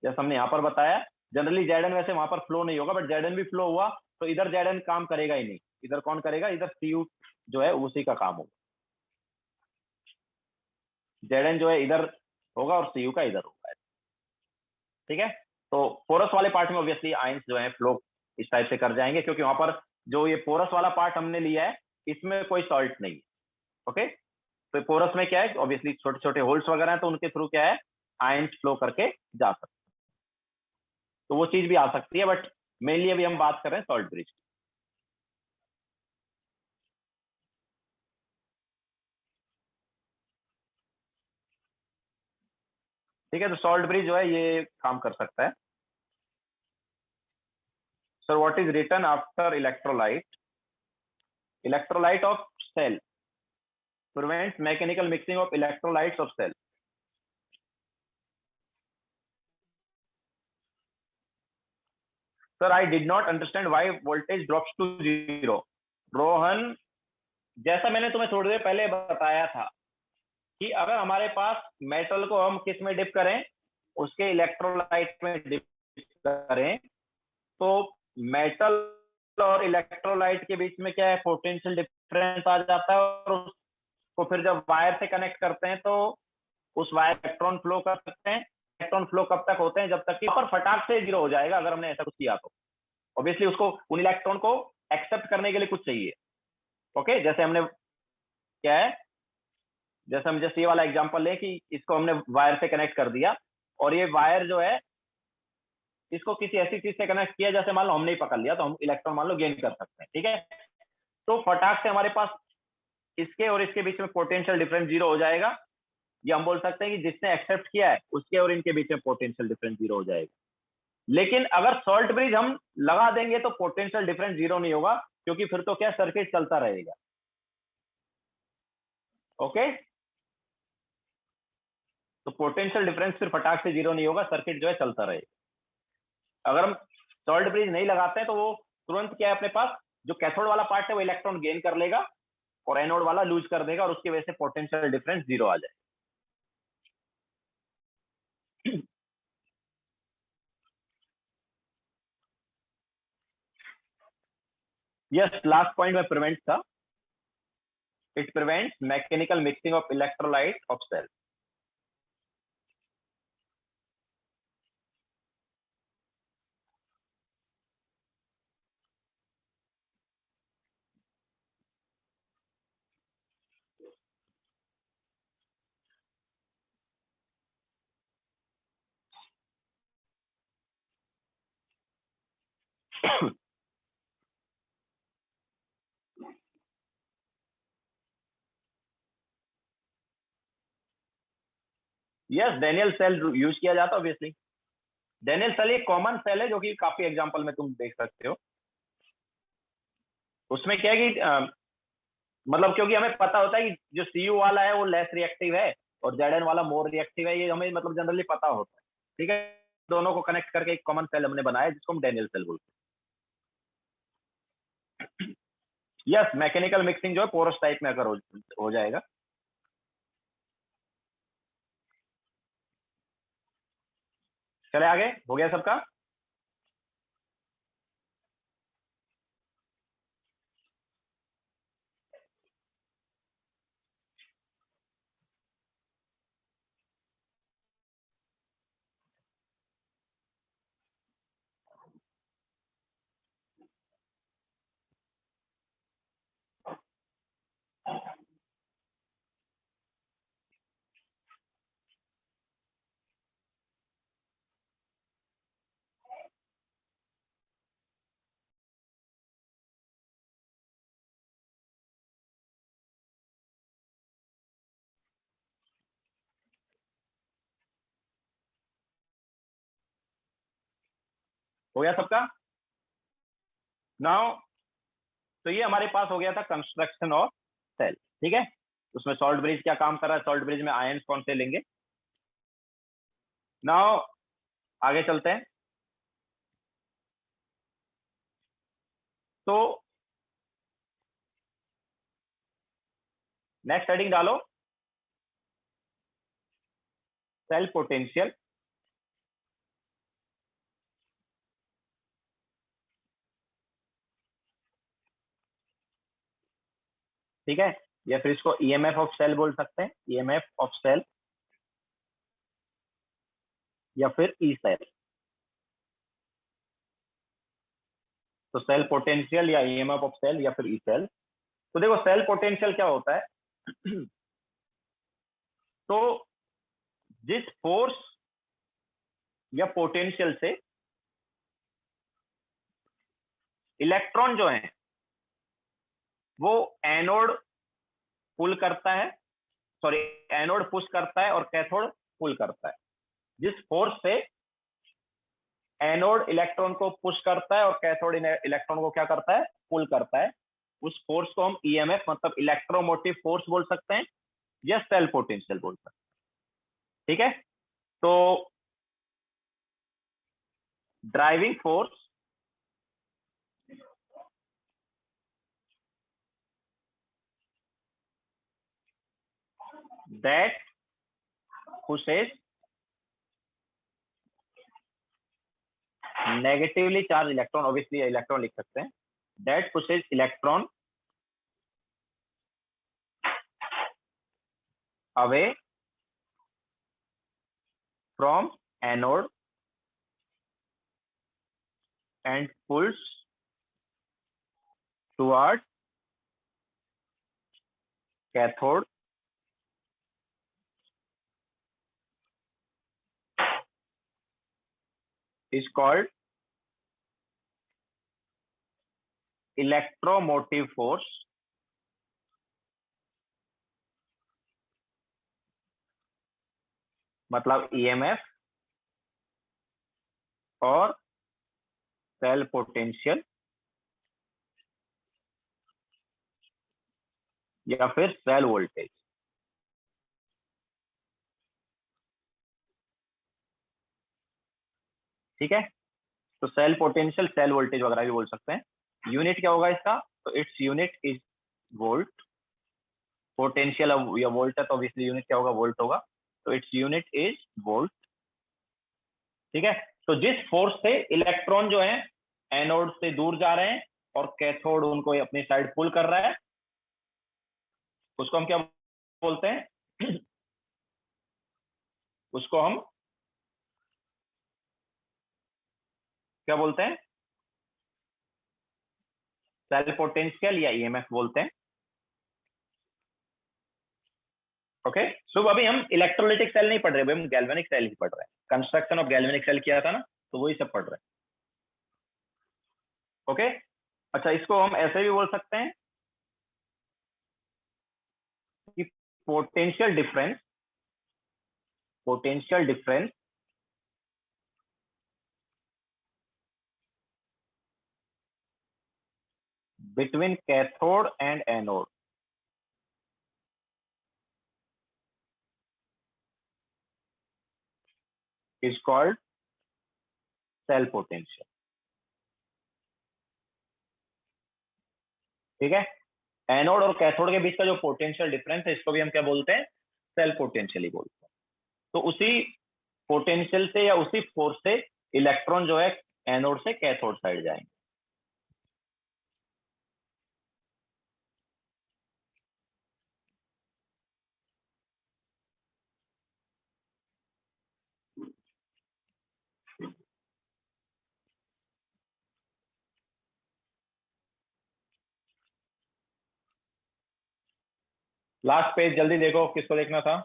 जैसे हमने यहाँ पर बताया। जनरली Zn वैसे वहां पर फ्लो नहीं होगा, बट Zn भी फ्लो हुआ तो इधर Zn काम करेगा ही नहीं, इधर कौन करेगा, इधर Cu जो है उसी का काम होगा। Zn जो है इधर होगा और Cu का इधर होगा, ठीक है। तो पोरस वाले पार्ट में ऑब्वियसली आयंस जो है फ्लो इस टाइप से कर जाएंगे, क्योंकि वहां पर जो ये पोरस वाला पार्ट हमने लिया है इसमें कोई सॉल्ट नहीं है, ओके। तो पोरस में क्या है, ऑब्वियसली छोटे छोटे होल्स वगैरह हैं, तो उनके थ्रू क्या है आयंस फ्लो करके जा सकते हैं, तो वो चीज भी आ सकती है, बट मेनली अभी हम बात कर रहे हैं सॉल्ट ब्रिज। ठीक है, तो सॉल्ट ब्रिज जो है ये काम कर सकता है। Sir what is written after electrolyte of cell prevents mechanical mixing of electrolytes of cell. Sir I did not understand why voltage drops to zero. Rohan, जैसा मैंने तुम्हें थोड़ी देर पहले बताया था कि अगर हमारे पास मेटल को हम किस में डिप करें, उसके इलेक्ट्रोलाइट में डिप करें, तो मेटल और इलेक्ट्रोलाइट के बीच में क्या है पोटेंशियल डिफरेंस आ जाता है, और उसको फिर जब वायर से कनेक्ट करते हैं तो उस वायर इलेक्ट्रॉन फ्लो कर सकते हैं। इलेक्ट्रॉन फ्लो कब तक होते हैं, जब तक कि पर फटाक से जीरो हो जाएगा अगर हमने ऐसा कुछ किया तो। ऑब्वियसली उसको उन इलेक्ट्रॉन को एक्सेप्ट करने के लिए कुछ चाहिए, ओके। जैसे हमने क्या है, जैसे हम जैसे ये वाला एग्जांपल लें कि इसको हमने वायर से कनेक्ट कर दिया, और ये वायर जो है इसको किसी ऐसी चीज से कनेक्ट किया, जैसे मान लो हमने ही पकड़ लिया तो हम इलेक्ट्रॉन मान लो गेन कर सकते हैं, ठीक है। तो फटाक से हमारे पास इसके और इसके बीच में पोटेंशियल डिफरेंस जीरो हो जाएगा। ये हम बोल सकते हैं कि जिसने एक्सेप्ट किया है उसके और इनके बीच में पोटेंशियल डिफरेंस जीरो हो जाएगा। लेकिन अगर सॉल्ट ब्रिज हम लगा देंगे तो पोटेंशियल डिफरेंस जीरो नहीं होगा, क्योंकि फिर तो क्या सर्किट चलता रहेगा, ओके। तो पोटेंशियल डिफरेंस फिर फटाक से जीरो नहीं होगा, सर्किट जो है चलता रहेगा। अगर हम सॉल्ट ब्रिज नहीं लगाते हैं तो वो तुरंत क्या है अपने पास जो कैथोड वाला पार्ट है वो इलेक्ट्रॉन गेन कर लेगा और एनोड वाला लूज कर देगा, और उसकी वजह से पोटेंशियल डिफरेंस जीरो आ जाएगा। यस, लास्ट पॉइंट में प्रिवेंट था, it prevents mechanical mixing of electrolyte of cell. Yes, Daniell cell use किया जाता है ऑब्वियसली। डेनियल सेल एक कॉमन सेल है जो कि काफी एग्जांपल में तुम देख सकते हो। उसमें क्या है कि मतलब क्योंकि हमें पता होता है कि जो CU वाला है वो लेस रिएक्टिव है और ZN वाला मोर रिएक्टिव है, ये हमें मतलब जनरली पता होता है। ठीक है, दोनों को कनेक्ट करके एक कॉमन सेल हमने बनाया जिसको हम डेनियल सेल बोलते हैं। यस, मैकेनिकल मिक्सिंग जो है पोरस टाइप में अगर हो जाएगा। चले आगे, हो गया सबका? हो गया सबका? नाउ तो ये हमारे पास हो गया था कंस्ट्रक्शन ऑफ सेल। ठीक है, उसमें सॉल्ट ब्रिज क्या काम कर रहा है, सॉल्ट ब्रिज में आयंस कौन से लेंगे। नाउ आगे चलते हैं। तो नेक्स्ट हेडिंग डालो, सेल पोटेंशियल। ठीक है, या फिर इसको EMF ऑफ सेल बोल सकते हैं, EMF ऑफ सेल या फिर ई सेल। तो सेल पोटेंशियल या EMF ऑफ सेल या फिर ई सेल। तो देखो सेल पोटेंशियल क्या होता है। तो जिस फोर्स या पोटेंशियल से इलेक्ट्रॉन जो है वो एनोड पुल करता है, सॉरी एनोड पुश करता है और कैथोड पुल करता है, जिस फोर्स से एनोड इलेक्ट्रॉन को पुश करता है और कैथोड इलेक्ट्रॉन को क्या करता है, पुल करता है, उस फोर्स को हम EMF मतलब इलेक्ट्रोमोटिव फोर्स बोल सकते हैं या सेल पोटेंशियल बोल सकते हैं। ठीक है, तो driving force that pushes negatively charged electron, obviously electron लिख सकते हैं, that pushes electron away from anode and pulls toward cathode is called electromotive force। मतलब EMF और सेल पोटेंशियल या फिर सेल वोल्टेज। ठीक है, तो सेल पोटेंशियल सेल वोल्टेज वगैरह भी बोल सकते हैं। यूनिट क्या होगा इसका, तो its unit is volt. Potential या वोल्ट है तो ऑब्वियसली यूनिट क्या होगा, वोल्ट होगा, तो इट्स यूनिट इज वोल्ट। ठीक है, तो जिस फोर्स से इलेक्ट्रॉन जो है एनोड से दूर जा रहे हैं और कैथोड उनको अपनी साइड पुल कर रहा है, उसको हम क्या बोलते हैं, उसको हम क्या बोलते हैं, सेल पोटेंशियल या EMF बोलते हैं। ओके, सो अभी हम इलेक्ट्रोलिटिक सेल नहीं पढ़ रहे, हम गैल्वेनिक सेल ही पढ़ रहे हैं। कंस्ट्रक्शन ऑफ गैल्वेनिक सेल किया था ना, तो वही सब पढ़ रहे हैं। ओके, अच्छा इसको हम ऐसे भी बोल सकते हैं कि potential difference between cathode and anode is called cell potential. ठीक है, एनोड और कैथोड के बीच का जो पोटेंशियल डिफरेंस है इसको भी हम क्या बोलते हैं, सेल पोटेंशियल ही बोलते हैं। तो उसी पोटेंशियल से या उसी फोर्स से इलेक्ट्रॉन जो है एनोड से कैथोड साइड जाएंगे। लास्ट पेज जल्दी देखो, किसको देखना था?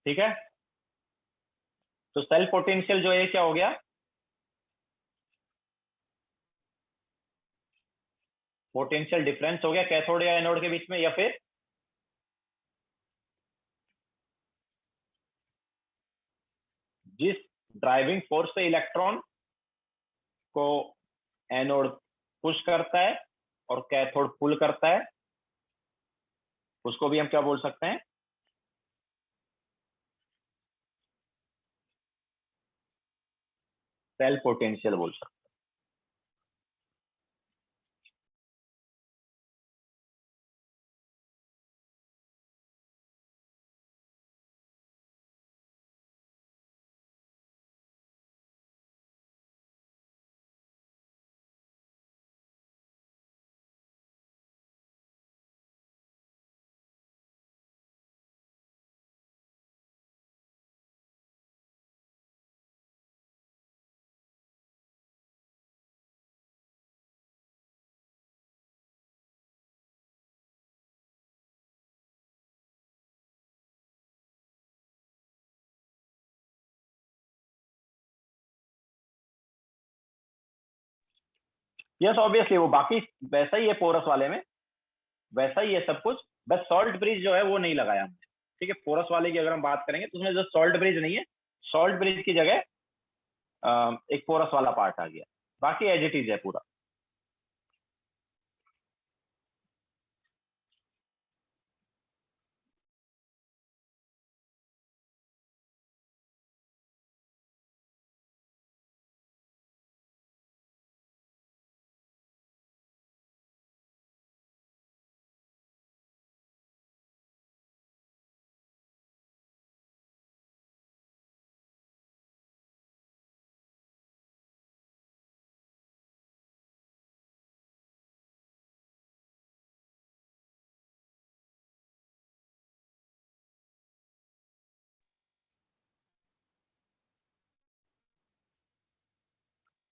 ठीक है, तो सेल पोटेंशियल जो है क्या हो गया, पोटेंशियल डिफरेंस हो गया कैथोड या एनोड के बीच में, या फिर जिस ड्राइविंग फोर्स से इलेक्ट्रॉन को एनोड पुश करता है और कैथोड पुल करता है, उसको भी हम क्या बोल सकते हैं, सेल पोटेंशियल बोल सकते हैं। यस ऑब्वियसली, वो बाकी वैसा ही है, पोरस वाले में वैसा ही है सब कुछ, बस सॉल्ट ब्रिज जो है वो नहीं लगाया हमने। ठीक है, पोरस वाले की अगर हम बात करेंगे तो उसमें जो सॉल्ट ब्रिज नहीं है, सॉल्ट ब्रिज की जगह एक पोरस वाला पार्ट आ गया, बाकी एज इट इज है पूरा।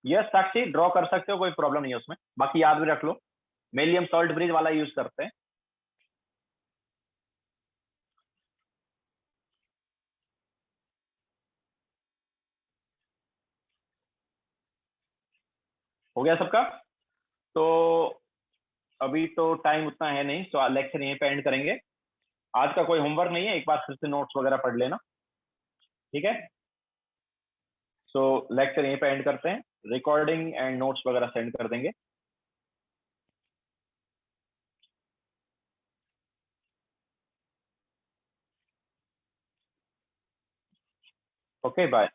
यस साक्षी, ड्रॉ कर सकते हो, कोई प्रॉब्लम नहीं है उसमें, बाकी याद भी रख लो, मेनली हम सॉल्ट ब्रिज वाला यूज करते हैं। हो गया सबका? तो अभी तो टाइम उतना है नहीं, तो लेक्चर यहीं पे एंड करेंगे। आज का कोई होमवर्क नहीं है, एक बार फिर से नोट्स वगैरह पढ़ लेना। ठीक है, सो लेक्चर यहीं पे एंड करते हैं, रिकॉर्डिंग एंड नोट्स वगैरह सेंड कर देंगे। Okay bye.